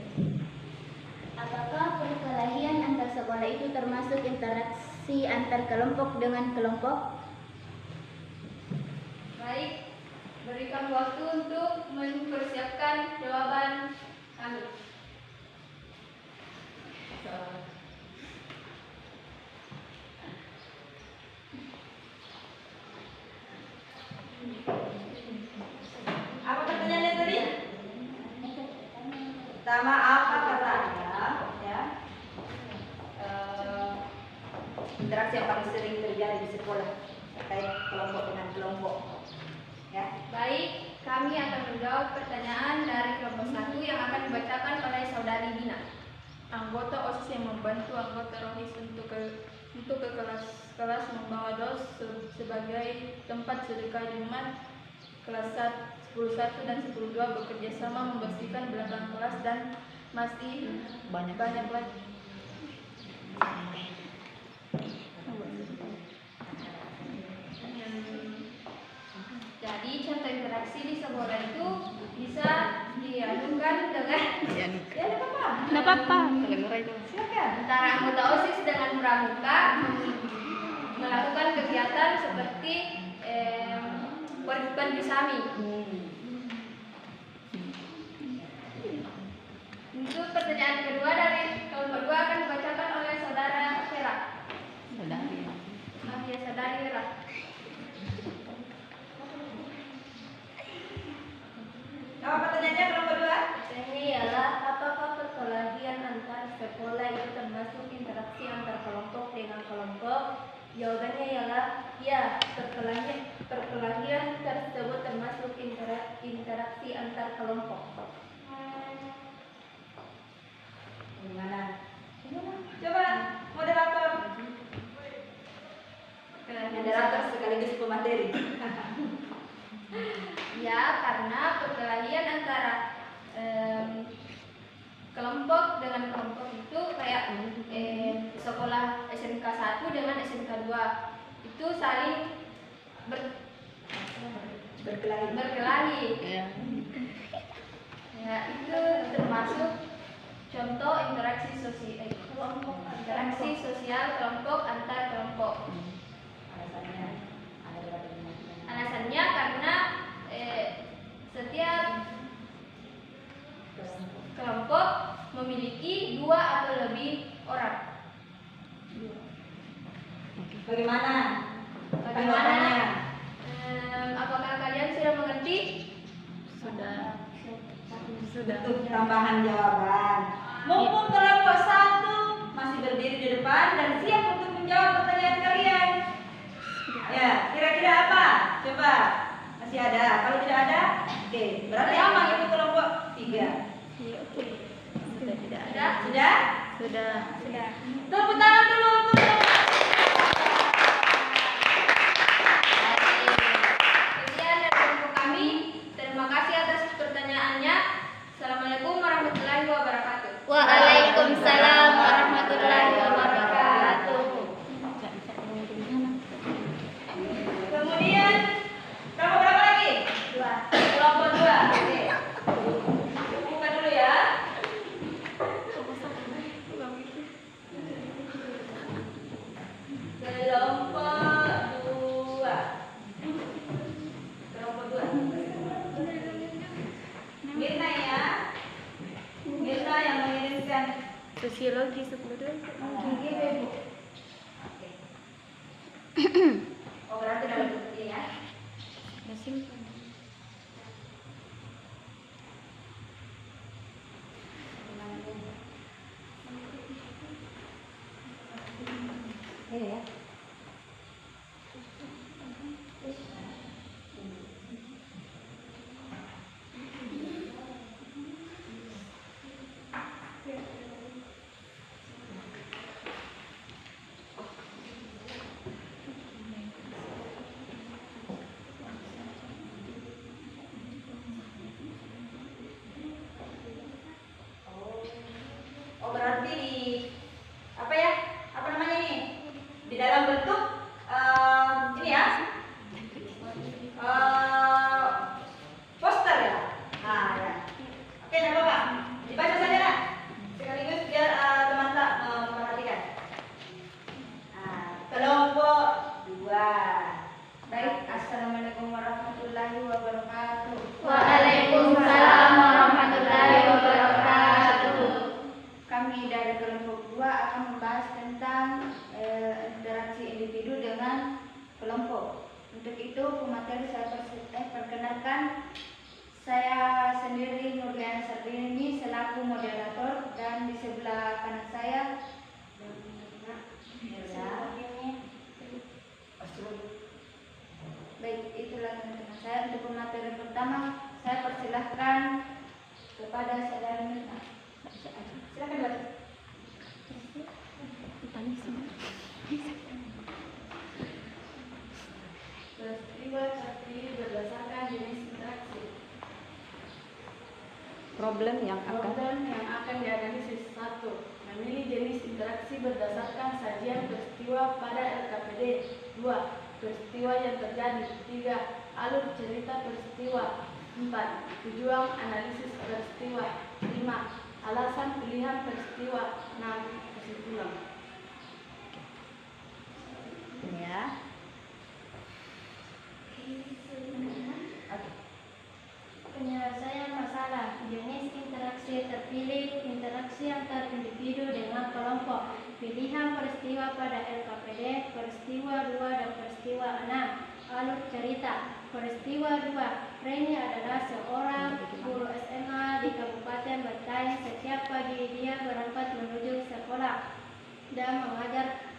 Apakah perkelahian antar sekolah itu termasuk interaksi antar kelompok dengan kelompok? Baik, berikan waktu untuk mempersiapkan jawaban kami. Apa pertanyaannya tadi? Pertama, apa katanya? Ya. Interaksi yang paling sering terjadi di sekolah terkait kelompok dengan kelompok. Ya. Baik, kami akan menjawab pertanyaan dari kelompok 1 yang akan dibacakan oleh Saudari Dina. Anggota OSIS yang membantu anggota ROHIS untuk ke kelas membawa dos sebagai tempat sedekah Jumat kelas 10.1 dan 10.2 bekerja sama membersihkan belakang kelas dan masih banyak lagi. Jadi contoh interaksi di sekolah itu bisa diadukan dengan Ya, enggak apa-apa. Nggak apa-apa. Silakan. antara anggota OSIS dengan pramuka melakukan kegiatan seperti berbisami. Untuk pertanyaan kedua dari kelompok 2 akan dibacakan oleh Saudara Vera. Ya, Saudari Vera. Apa pertanyaannya kelompok 2? Ini ialah apakah perkelahian antar sekolah itu termasuk interaksi antar kelompok dengan kelompok? Jawabannya ialah ya, perkelahian tersebut termasuk interaksi antar kelompok. Gimana? Coba moderator. Moderator sekaligus pemateri. Ya, karena perkelahian antara kelompok dengan kelompok itu kayak sekolah SMK 1 dengan SMK 2 itu saling berkelahi. Ya, itu termasuk contoh interaksi sosial kelompok antar kelompok. Alasannya karena setiap kelompok memiliki 2 atau lebih orang. Bagaimana? Bagaimana? Apakah kalian sudah mengerti? Sudah. Untuk tambahan jawaban. Mumpung kelompok 1 masih berdiri di depan dan siap untuk menjawab pertanyaan kalian. Ya, kira-kira apa? Coba. Masih ada? Kalau tidak ada, oke. Berarti aman itu kelompok 3. Sudah? Sudah? Tepuk tangan dulu untuk Sekian dari kelompok kami. Terima kasih atas pertanyaannya. Assalamualaikum warahmatullahi wabarakatuh. Waalaikumsalam warahmatullahi wabarakatuh. kemudian kelompok berapa lagi? 2. Kelompok 2. Oke. Buka dulu ya. Kelompok 2. Mirna ya. Mirna yang mengirimkan Sosiologi 10. gigi ibu. Oke. Oh, berarti dalam bukti ya. Ini ya. Oh, berarti di apa ya? Apa namanya ini? Di dalam bentuk ini ya. Poster ya. Nah, ya. Oke, tidak apa-apa. Dibaca saja lah. Sekaligus biar teman tak memperhatikan. Nah, kelompok 2. Baik, assalamualaikum warahmatullahi wabarakatuh. Waalaikumsalam warahmatullahi wabarakatuh. Kami dari kelompok 2 akan membahas tentang interaksi individu dengan kelompok. Untuk itu, pemateri saya perkenalkan. Saya sendiri Nurliana Sarbini selaku moderator, dan di sebelah kanan saya baik, itulah teman-teman saya. Untuk pemateri pertama, saya persilahkan kepada saudara Mirna. Silakan baca. Peristiwa terdiri berdasarkan jenis interaksi. Problem yang Problem yang akan dianalisis. 1. Memilih jenis interaksi berdasarkan sajian peristiwa pada LKPD. 2. Peristiwa yang terjadi. 3. Alur cerita peristiwa. 4. Tujuan analisis peristiwa. 5. Alasan pilihan peristiwa. 6. Kesimpulan. ya. Penyelesaian masalah. Jenis interaksi terpilih, interaksi antar individu dengan kelompok. Pilihan peristiwa pada LKPD, peristiwa 2 dan peristiwa 6. Alur cerita. Peristiwa 2. Reni adalah seorang guru SMA di Kabupaten Bantaeng. Setiap pagi dia berangkat menuju sekolah dan mengajar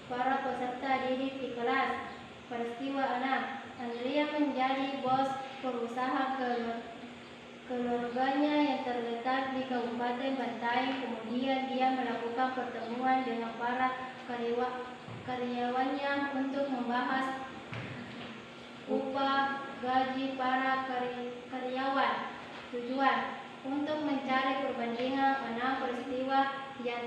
para peserta didik di kelas. Peristiwa 6. Andrea menjadi bos perusahaan keluarganya yang terletak di Kabupaten Bantaeng. Kemudian dia melakukan pertemuan dengan para karyawannya untuk membahas upah gaji para karyawan. Tujuan untuk mencari perbandingan 6 peristiwa yang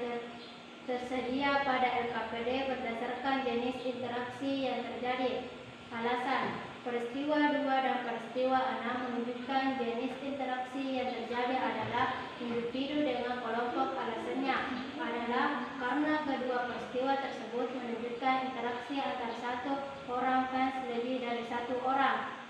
tersedia pada LKPD berdasarkan jenis interaksi yang terjadi. Alasan. Peristiwa 2 dan peristiwa 6 menunjukkan jenis interaksi yang terjadi adalah individu dengan kelompok. Alasannya adalah karena kedua peristiwa tersebut menunjukkan interaksi antara satu orang fans lebih dari satu orang.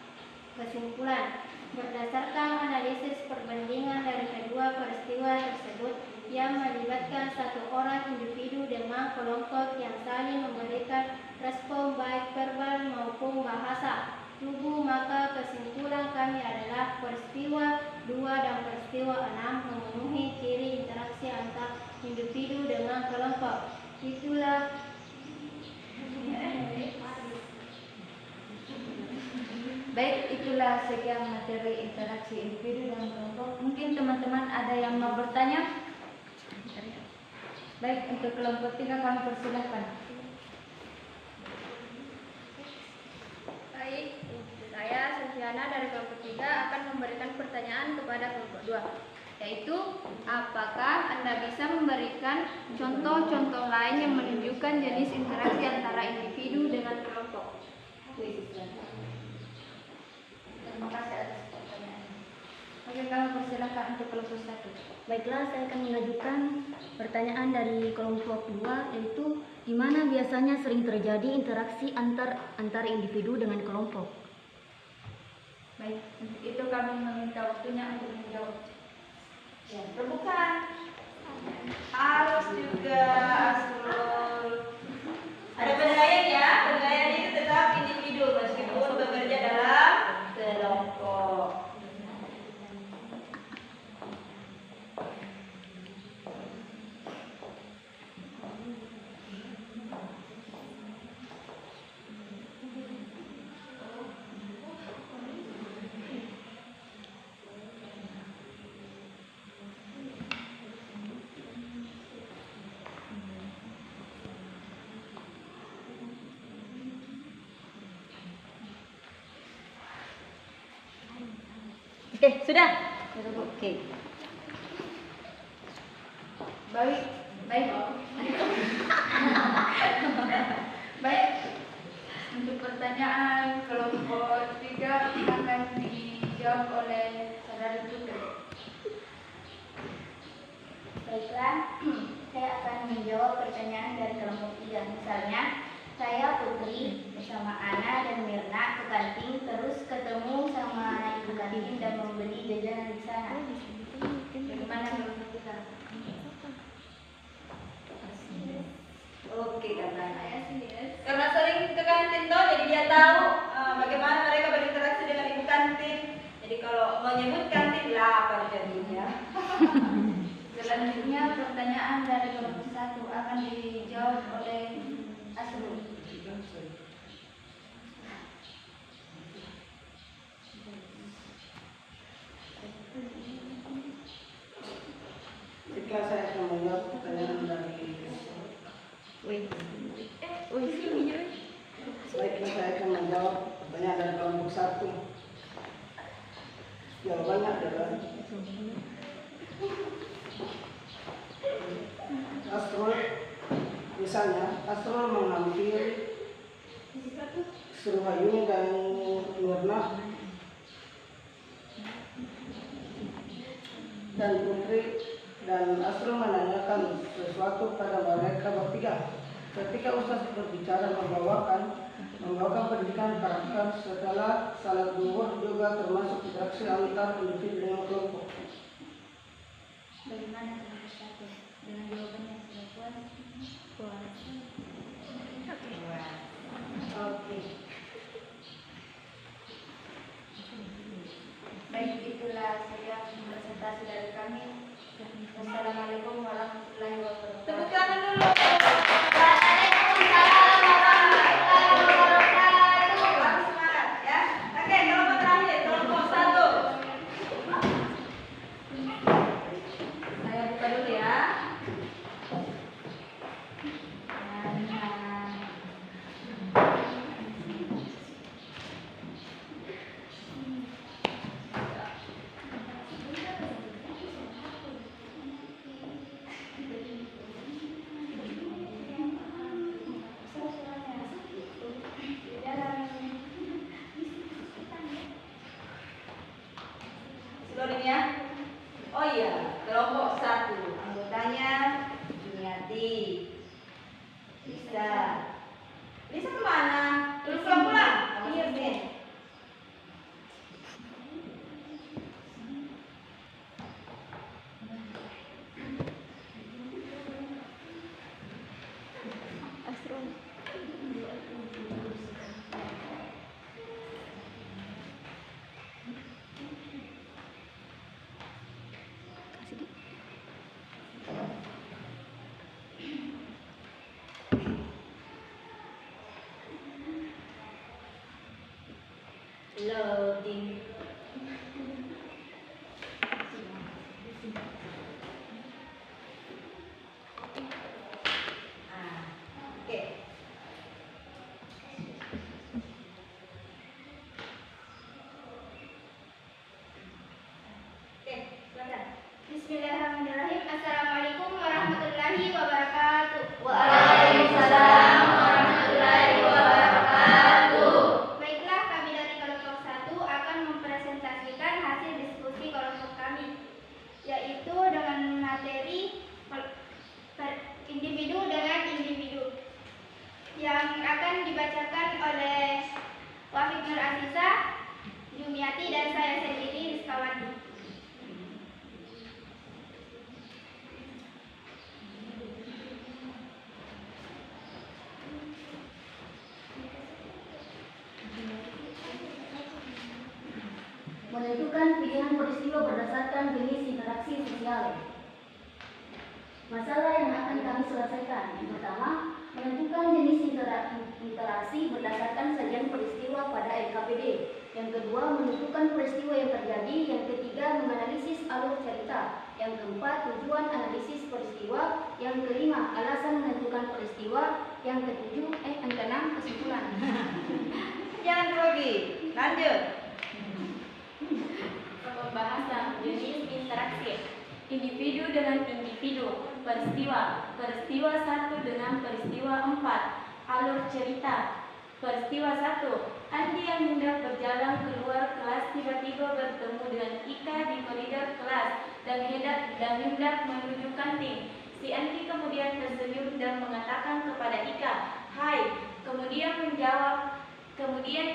Kesimpulan. Berdasarkan analisis perbandingan dari kedua peristiwa tersebut yang melibatkan satu orang individu dengan kelompok yang saling memberikan respon baik verbal maupun bahasa tubuh, maka kesimpulan kami adalah peristiwa 2 dan peristiwa 6 memenuhi ciri interaksi antar individu dengan kelompok. Itulah sekian materi interaksi individu dengan kelompok. Mungkin teman-teman ada yang mau bertanya? Baik, untuk kelompok 3 kami persilahkan. Baik, saya Sufiana dari kelompok 3 akan memberikan pertanyaan kepada kelompok 2, yaitu apakah Anda bisa memberikan contoh-contoh lain yang menunjukkan jenis interaksi antara individu dengan kelompok? Terima kasih atas pertanyaannya. Oke, kami persilahkan untuk kelompok 1. Baiklah, saya akan mengajukan pertanyaan dari kelompok 2, yaitu di mana biasanya sering terjadi interaksi antar individu dengan kelompok. Baik, untuk itu kami meminta waktunya untuk menjawab. Ya, bukan. Harus juga Asrul. Ada penilaian ya. Penilaian itu tetap individu meskipun bekerja dalam kelompok. Sudah. Oke. Baik, baik. Baik. Untuk pertanyaan kelompok 3 akan dijawab oleh Saudara Putri. Baiklah, saya akan menjawab pertanyaan dari kelompok 3. Misalnya, saya Putri bersama Ana dan Mirna ke kantin, terus ketemu sama ibu kantin dan membeli jajanan di sana. Bagaimana menurut kita? Oke katanya. Saya sih yes. Karena sering ke kantin toh, jadi dia tahu bagaimana mereka berinteraksi dengan ibu kantin. Jadi kalau menyebut kantin lapar jadinya. Selanjutnya pertanyaan dari kelompok 1 akan dijawab oleh Asrul. Jika saya akan menjawab pertanyaan dari baiklah, saya akan menjawab pertanyaan dari kelompok 1. Jawabannya adalah Asrul. Misalnya Asrul mengambil Surhayuni dan Mirna dan Putri, dan Asrul menanyakan sesuatu pada mereka bertiga. Ketika Ustaz berbicara membawakan pendidikan karakter setelah salat zuhur juga termasuk interaksi antar individu dengan kelompok. Bagaimana kelompok 1 dengan jawabannya sudah puas? Oke. Baik, itulah saja presentasi dari kami. Wassalamualaikum warahmatullahi wabarakatuh. Tepuk tangan dulu. Waalaikumsalam warahmatullahi wabarakatuh. Harus semangat ya. Oke, kelompok terakhir, kelompok 1. Saya buka dulu ya. Seluruhnya ya. Oh iya, kelompok 1 anggotanya Juniati, Lisa. Lisa kemana? Terus pulang? Iya, sih. Loading. Oke. Oke, silakan. Bismillahirrahmanirrahim. Assalamualaikum warahmatullahi wabarakatuh. Waalaikumsalam warahmatullahi wabarakatuh. Baiklah, kami dari kelompok 1 akan mempresentasikan hasil diskusi kelompok kami, yaitu dengan materi individu dengan individu yang akan dibacakan oleh Wafik Nur Aziza, Jumiati, dan saya sendiri, Rizkawati. Menentukan pilihan peristiwa berdasarkan jenis interaksi sosial. Masalah yang akan kami selesaikan. Yang pertama, menentukan jenis interaksi berdasarkan sajian peristiwa pada LKPD. Yang kedua, menentukan peristiwa yang terjadi. Yang ketiga, menganalisis alur cerita. Yang keempat, tujuan analisis peristiwa. Yang kelima, alasan menentukan peristiwa. Yang keenam, kesimpulan. Jangan grogi. Lanjut. Pembahasan jenis interaksi individu dengan individu. individu. Peristiwa 1 dengan peristiwa 4. Alur cerita. Peristiwa 1. Andi yang hendak berjalan keluar kelas tiba-tiba bertemu dengan Ika di koridor kelas dan hendak menuju kantin. Si Andi kemudian tersenyum dan mengatakan kepada Ika, "Hai." Kemudian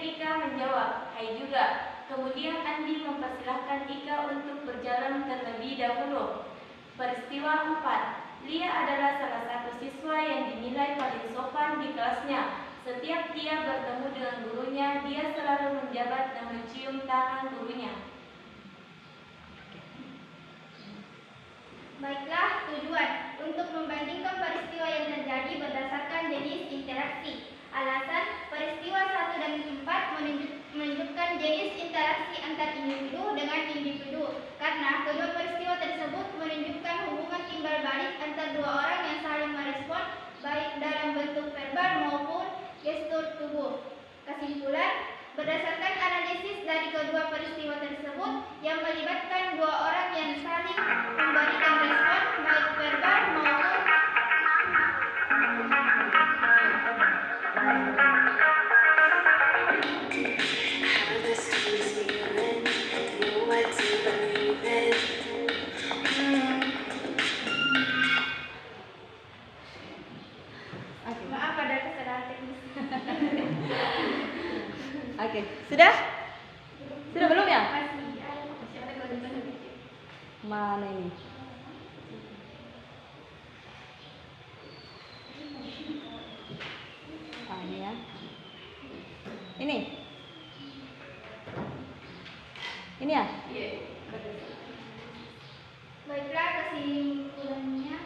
Ika menjawab, "Hai juga." Kemudian Andi mempersilahkan Ika untuk berjalan terlebih dahulu. Peristiwa 4. Lia adalah salah satu siswa yang dinilai paling sopan di kelasnya. Setiap dia bertemu dengan gurunya, dia selalu menjabat dan mencium tangan gurunya. Baiklah, tujuan untuk membandingkan peristiwa yang terjadi berdasarkan jenis interaksi. Alasan, peristiwa 1 dan 4 menunjukkan jenis interaksi antar individu dengan individu. Karena kedua peristiwa tersebut menunjukkan hubungan timbal balik antar dua orang yang saling merespon, baik dalam bentuk verbal maupun gestur tubuh. Kesimpulan, berdasarkan analisis dari kedua peristiwa tersebut yang melibatkan dua orang yang saling memberikan respon, baik verbal maupun maaf ada kesalahan teknis. Oke, sudah? Sudah belum ya? Masih ada kelanjutan sedikit. Mana ini? Ini ya. Ini ya? Baiklah, kesimpulannya.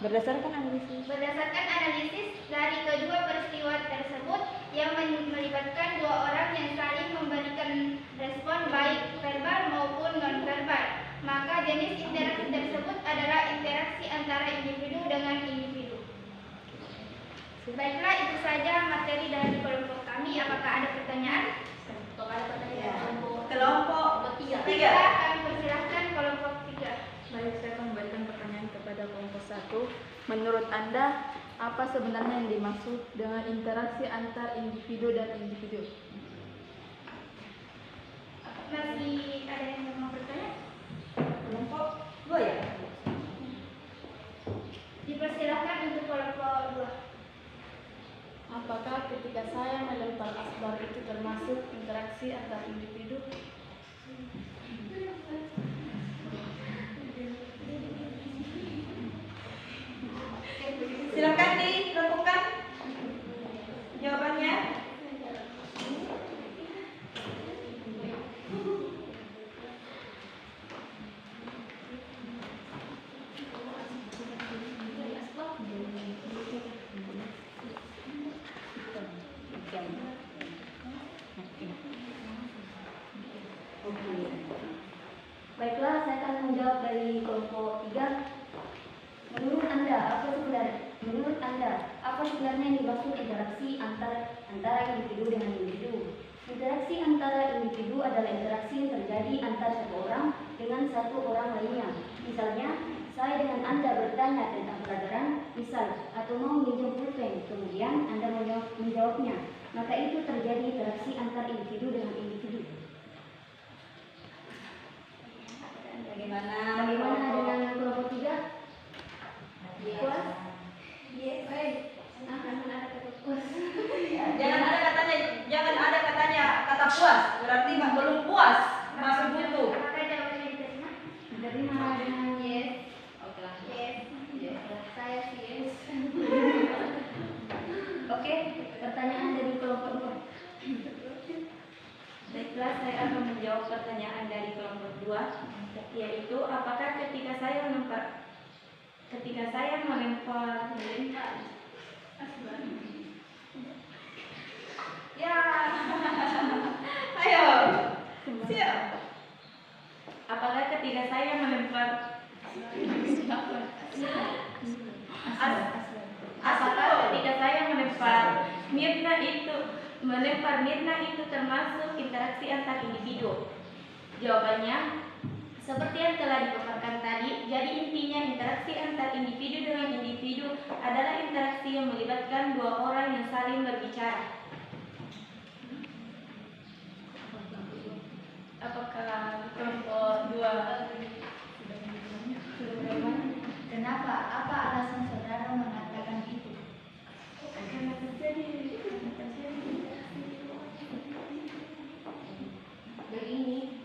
Berdasarkan analisis. Berdasarkan analisis dari kedua peristiwa tersebut yang melibatkan dua orang yang saling memberikan respon baik verbal maupun non-verbal, maka jenis interaksi tersebut adalah interaksi antara individu dengan individu. Baiklah, itu saja materi dari kelompok kami. Apakah ada pertanyaan? Kelompok 3. Baiklah, kami persilahkan kelompok 3. Baik, saya akan memberikan pertanyaan kepada kelompok 1. Menurut Anda, apa sebenarnya yang dimaksud dengan interaksi antar individu dan individu? Masih ada yang mau bertanya? Kelompok 2 ya? Dipersilahkan untuk kelompok 2. Apakah ketika saya melempar asbar itu termasuk interaksi antar individu? Silakan ditentukan jawabannya. Baiklah, saya akan menjawab dari kelompok 3. Menurut Anda, apa sebenarnya yang dimaksud interaksi antara individu dengan individu? Interaksi antara individu adalah interaksi yang terjadi antar satu orang dengan satu orang lainnya. Misalnya, saya dengan Anda bertanya tentang pelajaran, misal, atau mau minjem pulpen, kemudian Anda menjawabnya. Maka itu terjadi interaksi antar individu dengan individu. Bagaimana dengan kelompok 3? Puas? Jangan ada katanya kata puas. Berarti belum puas, masih butuh. Apakah jawabannya diterima? Diterima dengan Yes. Oke lah. Yes. Saya sih yes. Oke, pertanyaan dari kelompok 2. Baiklah, saya akan menjawab pertanyaan dari kelompok 2, yaitu apakah ketika saya melempar Ya. Ayo. Siap. apakah ketika saya melempar apakah ketika saya melempar Mirna itu termasuk interaksi antar individu? Jawabannya, seperti yang telah dipaparkan tadi, Jadi intinya interaksi antar individu dengan individu adalah interaksi yang melibatkan dua orang yang saling berbicara. Apakah kelompok 2 Kenapa? Apa alasan saudara mengatakan itu? Karena terjadi Begini,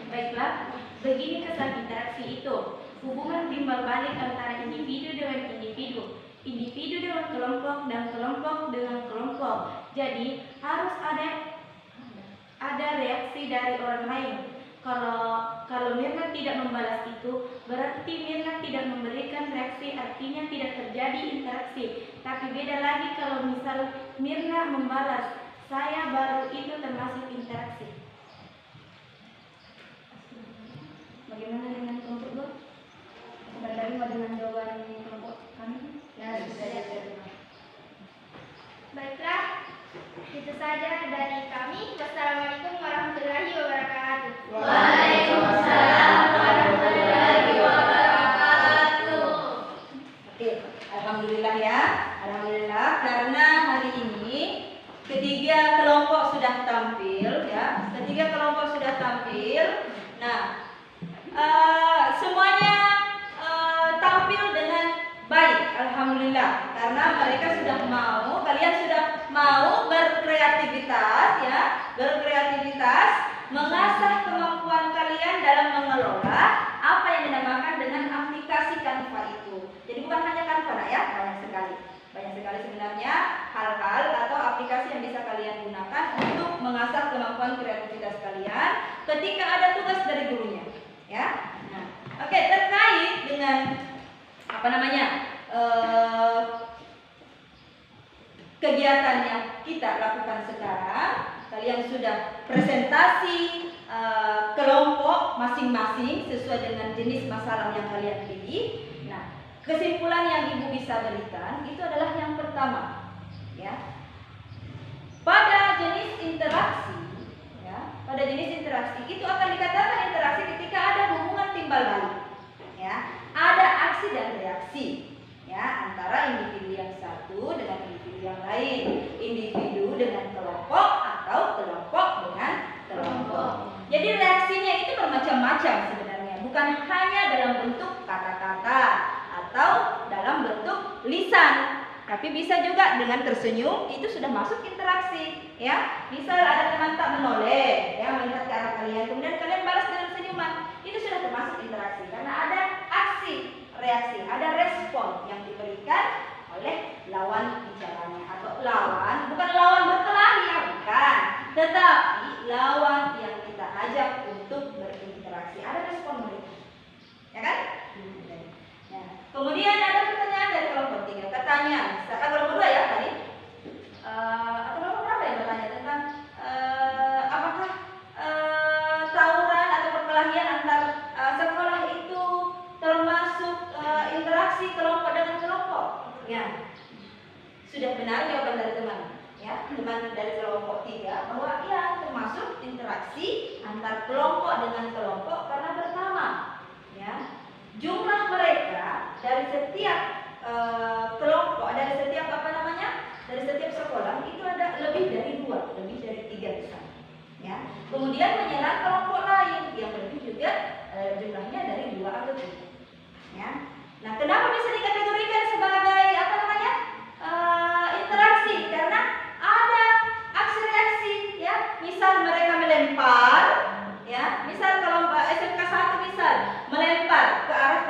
Baiklah, begini kesan interaksi itu. Hubungan timbal balik antara individu dengan individu, individu dengan kelompok, dan kelompok dengan kelompok. Jadi harus ada reaksi dari orang lain. Kalau Mirna tidak membalas itu, berarti Mirna tidak memberikan reaksi, artinya tidak terjadi interaksi. Tapi beda lagi kalau misal Mirna membalas, saya baru, itu termasuk interaksi. Bagaimana dengan kelompok 2? Sudah terima dengan jawaban kelompok kami? ya sudah. Baiklah, itu saja dari kami. Wassalamualaikum warahmatullahi wabarakatuh. Waalaikumsalam warahmatullahi wabarakatuh. Oke, alhamdulillah ya. Alhamdulillah karena hari ini ketiga kelompok sudah tampil ya. Ketiga kelompok sudah tampil. Nah, semuanya tampil dengan baik, alhamdulillah. Karena mereka sudah mau, kalian sudah mau berkreativitas ya, berkreativitas, mengasah kemampuan kalian dalam mengelola apa yang dinamakan dengan aplikasi Canva itu. Jadi bukan hanya Canva ya, banyak sekali sebenarnya hal-hal atau aplikasi yang bisa kalian gunakan untuk mengasah kemampuan kreativitas kalian ketika ada tugas dari gurunya. Ya, nah, oke, terkait dengan kegiatan yang kita lakukan sekarang, kalian sudah presentasi kelompok masing-masing sesuai dengan jenis masalah yang kalian pilih. Nah, kesimpulan yang ibu bisa berikan itu adalah yang pertama, ya, pada jenis interaksi. Pada jenis interaksi itu akan dikatakan interaksi ketika ada hubungan timbal balik, ya, ada aksi dan reaksi, ya, antara individu yang satu dengan individu yang lain, individu dengan kelompok atau kelompok dengan kelompok. Jadi reaksinya itu bermacam-macam sebenarnya, bukan hanya dalam bentuk kata-kata atau dalam bentuk lisan. Tapi bisa juga dengan tersenyum, itu sudah masuk interaksi, ya. Misal ada teman tak menoleh, ya, melihat ke arah kalian, kemudian kalian balas dengan senyuman, itu sudah termasuk interaksi karena ada aksi, reaksi, ada respon yang diberikan oleh lawan bicaranya atau lawan, bukan lawan berkelahi, ya, bukan, tetapi lawan yang kita ajak untuk berinteraksi, ada respon mereka, ya kan? Nah, kemudian ada pertanyaan dari kelompok 3. Katanya, kelompok 2 ya tadi. Atau kelompok berapa yang bertanya tentang apakah tawuran atau perkelahian antar sekolah itu termasuk interaksi kelompok dengan kelompok? Ya, sudah benar jawaban dari teman. Ya, teman dari kelompok 3 bahwa ya termasuk interaksi antar kelompok dengan kelompok karena pertama, ya, jumlah mereka dari setiap kelompok, dari setiap dari setiap sekolah itu ada lebih dari 2, lebih dari 3 misalnya. Ya. Kemudian menyerang kelompok lain yang lebih juga jumlahnya dari 2 atau 3. Ya. Nah, kenapa bisa dikategorikan sebagai interaksi? Karena ada aksi reaksi, ya. Misal mereka melempar, ya. Misal kelompok SMK 1 misal melempar ke arah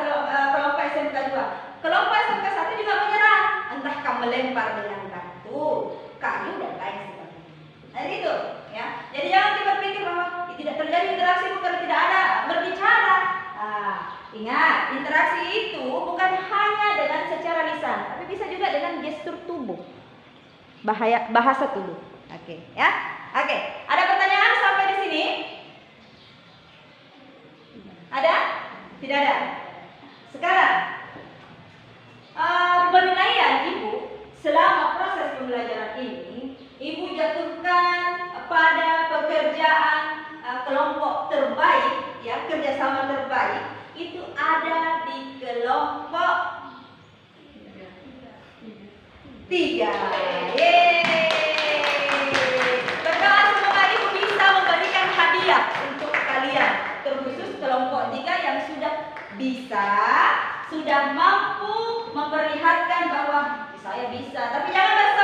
kelompok SMK 2. Kelompok SMK 1 juga menyerang, entahkah melempar dengan batu, kayu dan lain sebagainya. Nah, gitu, ya. Jadi jangan kita berpikir bahwa tidak terjadi interaksi bukan tidak ada berbicara. Ingat, interaksi itu bukan hanya dengan secara lisan, tapi bisa juga dengan gestur tubuh, bahasa tubuh. Oke, ya. Oke, ada pertanyaan sampai di sini? Ada? Tidak ada. Sekarang penilaian ibu selama proses pembelajaran ini kerjasama terbaik itu ada di kelompok 3. Yeay. Berdoa semoga Ibu bisa memberikan hadiah untuk kalian, terkhusus kelompok 3 yang sudah bisa, sudah mampu memperlihatkan bahwa saya bisa. Tapi jangan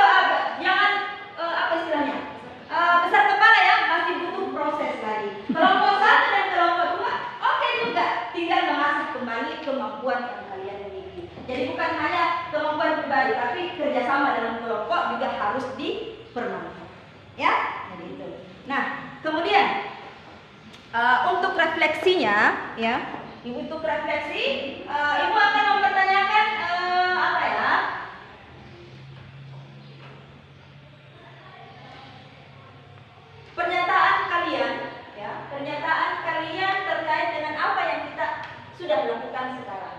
apa istilahnya? Besar kepala ya, masih butuh proses lagi. Kelompok 1 dan kelompok 2 oke juga, tinggal mengasah kembali kemampuan yang kalian miliki. Jadi bukan hanya kemampuan pribadi, tapi kerjasama dalam kelompok juga harus dipermanfaatkan. Ya, jadi itu. Nah, kemudian untuk refleksinya, ya, Ibu untuk refleksi, Ibu akan mempertanyakan apa ya? Pernyataan kalian, ya, pernyataan kalian terkait dengan apa yang kita sudah lakukan sekarang.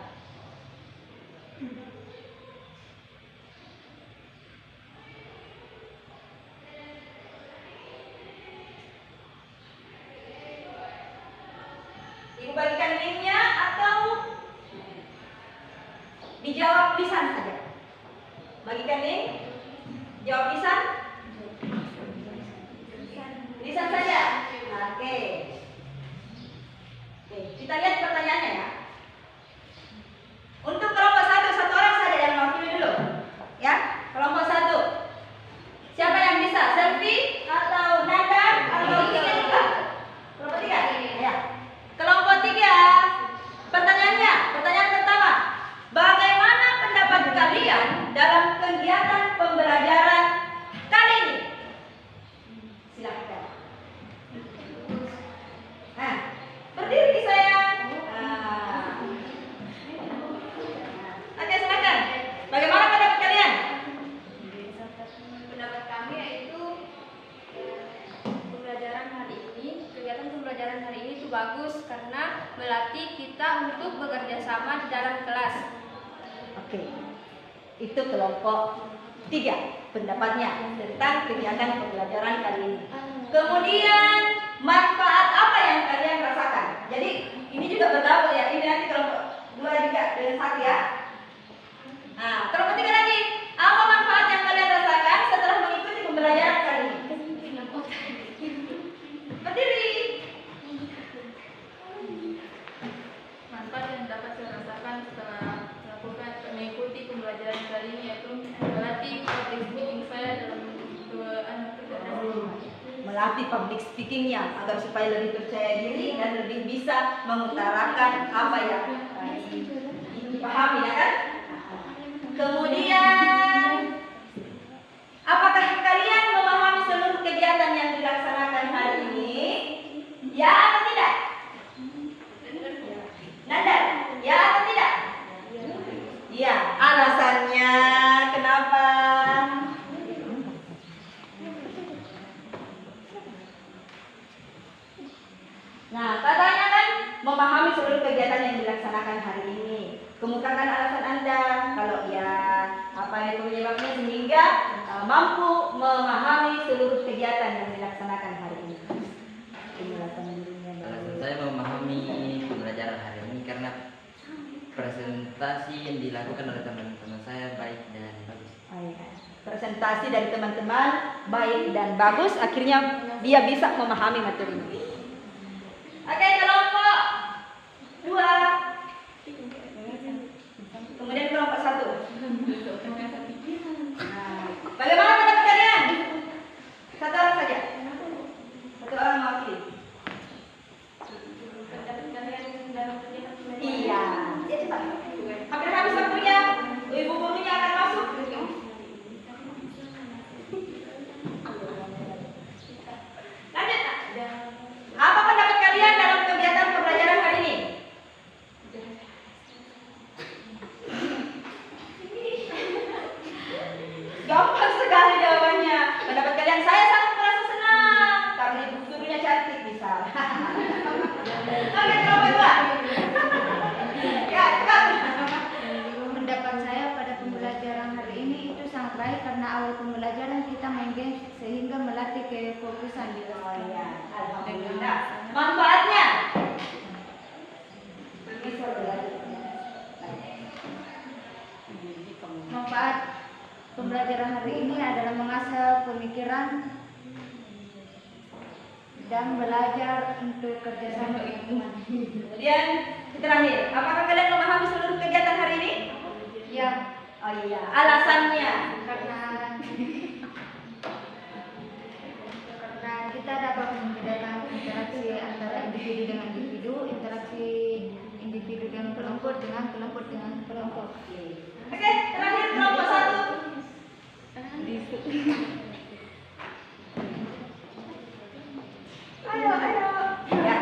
Ibu bagikan linknya atau dijawab lisan saja. Bagikan link, jawab lisan. Lisan saja. Oke. Oke, kita lihat pertanyaannya ya. Untuk kelompok 1, satu orang saja yang mewakili dulu. Ya, kelompok 1. Siapa yang bisa? Selfie atau Nanda atau Tika? Kelompok 3. Ya. Kelompok 3. Pertanyaannya, pertanyaan pertama. Bagaimana pendapat kalian dalam kegiatan pembelajaran kali ini? Silahkan. Nah, berdiri sayang. Oke, silakan. Bagaimana pendapat kalian? Pendapat kami yaitu pembelajaran hari ini, kegiatan pembelajaran hari ini itu bagus karena melatih kita untuk bekerja sama di dalam kelas. Oke. Itu kelompok 3 pendapatnya tentang kegiatan pembelajaran kali ini. Kemudian manfaat apa yang kalian rasakan? Jadi ini juga berdampak ya. Ini nanti kelompok 2 juga dengan 1 ya. Nah, kelompok 3 lagi. Apa manfaat yang kalian rasakan setelah mengikuti pembelajaran kali ini? Berdiri. Manfaat yang dapat saya rasakan setelah mengikuti pembelajaran kali ini yaitu melatih public speaking saya dalam Melatih public speakingnya agar supaya lebih percaya diri dan lebih bisa mengutarakan apa yang dipahami, ya kan? Kemudian, apakah kalian memahami seluruh kegiatan yang dilaksanakan hari ini? Ya atau tidak? Nanda, ya atau tidak? Ya, alasannya kenapa? Nah, katanya kan memahami seluruh kegiatan yang dilaksanakan hari ini. Kemukakan alasan Anda kalau ya apa itu penyebabnya sehingga mampu memahami seluruh kegiatan yang dilaksanakan hari ini. Alasan saya memahami pembelajaran hari ini karena presentasi yang dilakukan oleh teman-teman saya baik dan bagus. Presentasi dari teman-teman baik dan bagus, akhirnya dia bisa memahami materi ini. Oke, kelompok 2. Kemudian kelompok 1. Nah, bagaimana pendapat kalian? Satu orang saja. Satu orang mewakili. Pendapat kalian dalam kegiatan Iya. Ya cepat. Hampir habis waktunya. Ibu gurunya akan masuk. Lanjut. Apa pendapat kalian dalam kegiatan pembelajaran hari ini? Gampang sekali jawabannya. Pendapat kalian, saya sangat merasa senang karena ibu gurunya cantik bisa. Oke, kelompok 2. Ya, cepat. Pendapat saya pada pembelajaran hari ini itu sangat baik karena awal pembelajaran kita main game sehingga melatih kefokusan di kelas. Oh iya, alhamdulillah. Manfaatnya? Pembelajaran hari ini adalah mengasah pemikiran dan belajar untuk kerjasama dengan teman. Kemudian terakhir, apakah kalian memahami seluruh kegiatan hari ini? Ya, Oh iya, alasannya. karena kita dapat membedakan interaksi antara individu dengan individu, interaksi individu dengan kelompok dengan kelompok. Oke, terakhir kelompok 1. Ayo. Ya.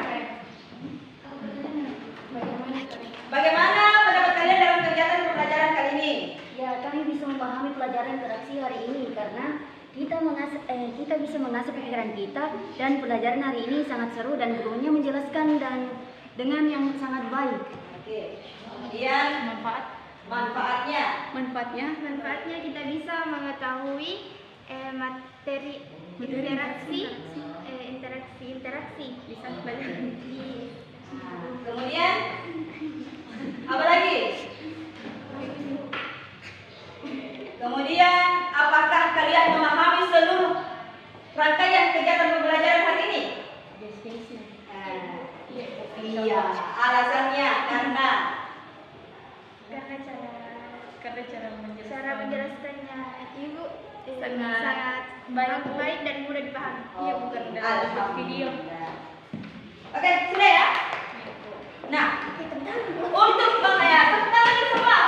Bagaimana pendapat kalian dalam kegiatan pembelajaran kali ini? Ya, kami bisa memahami pelajaran interaksi hari ini karena kita bisa mengasah pikiran kita, dan pelajaran hari ini sangat seru dan gurunya menjelaskan dan dengan yang sangat baik. Oke. Kemudian manfaatnya. Manfaatnya kita bisa mengetahui materi interaksi bisa belajar. Kemudian apa lagi? Kemudian apakah kalian memahami seluruh rangkaian kegiatan pembelajaran hari ini? Iya, alasannya karena Cara menjelaskannya Ibu Sangat baik dan mudah dipahami. Iya, bukan dalam video. Oke, sudah ya. Nah, untuk tepuk semua.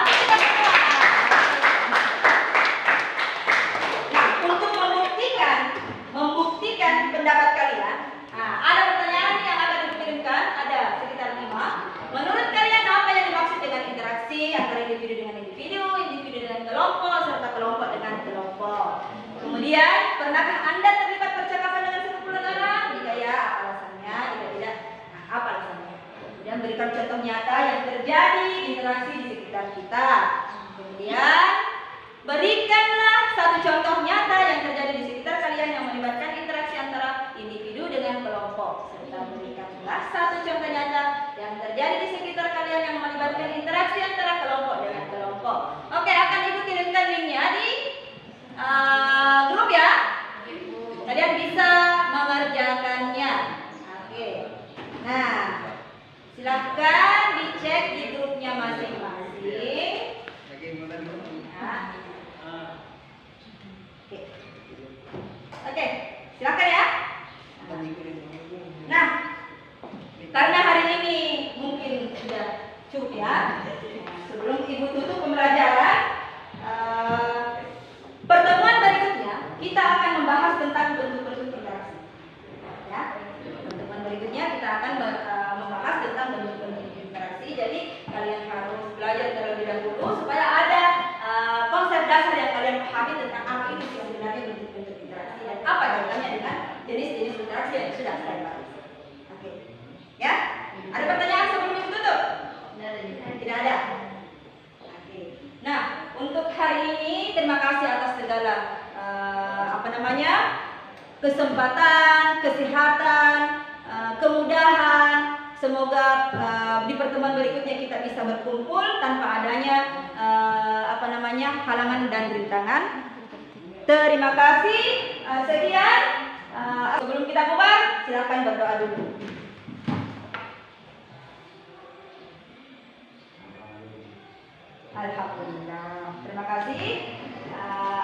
Nah, untuk membuktikan pendapat kalian, ada pertanyaan yang akan dikirimkan, ada sekitar 5. Menurut kalian apa yang dimaksud dengan interaksi antara individu dengan individu, individu dengan kelompok, serta kelompok dengan kelompok? Kemudian, pernahkah Anda terlibat percakapan dengan sekumpulan orang? Jika ya, apa alasannya? Jika tidak, apa alasannya? Kemudian berikan contoh nyata yang terjadi interaksi di sekitar kita. Kemudian berikanlah satu contoh nyata yang terjadi di sekitar kalian yang melibatkan interaksi antara individu dengan kelompok. Serta berikanlah satu contoh nyata yang terjadi di sekitar kalian yang melibatkan interaksi antara kelompok dengan kelompok. Oke, akan Ibu kirimkan linknya di grup ya. Kalian bisa mengerjakannya. Oke. Nah, silahkan dicek di grupnya masing-masing. Nah. Oke, silakan ya. Nah, karena hari ini mungkin sudah cukup ya. Sebelum Ibu tutup pembelajaran, pertemuan berikutnya kita akan membahas tentang bentuk-bentuk interaksi. Ya, pertemuan berikutnya kita akan membahas tentang bentuk-bentuk interaksi. Jadi kalian harus belajar terlebih dahulu supaya ada konsep dasar yang kalian pahami tentang apa itu sebenarnya bentuk-bentuk interaksi dan apa kaitannya dengan jenis-jenis interaksi yang sudah saya bahas. Oke, ya. Ada pertanyaan sebelum Ibu tutup? Tidak ada. Oke. Nah, untuk hari ini terima kasih atas segala kesempatan, kesehatan, kemudahan. Semoga di pertemuan berikutnya kita bisa berkumpul tanpa adanya halangan dan rintangan. Terima kasih. Sekian. Sebelum kita bubar, silakan berdoa dulu. Alhamdulillah. Terima kasih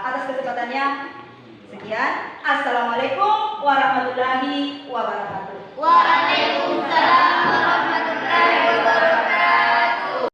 atas kesempatannya. Sekian. Assalamualaikum warahmatullahi wabarakatuh. Waalaikumsalam.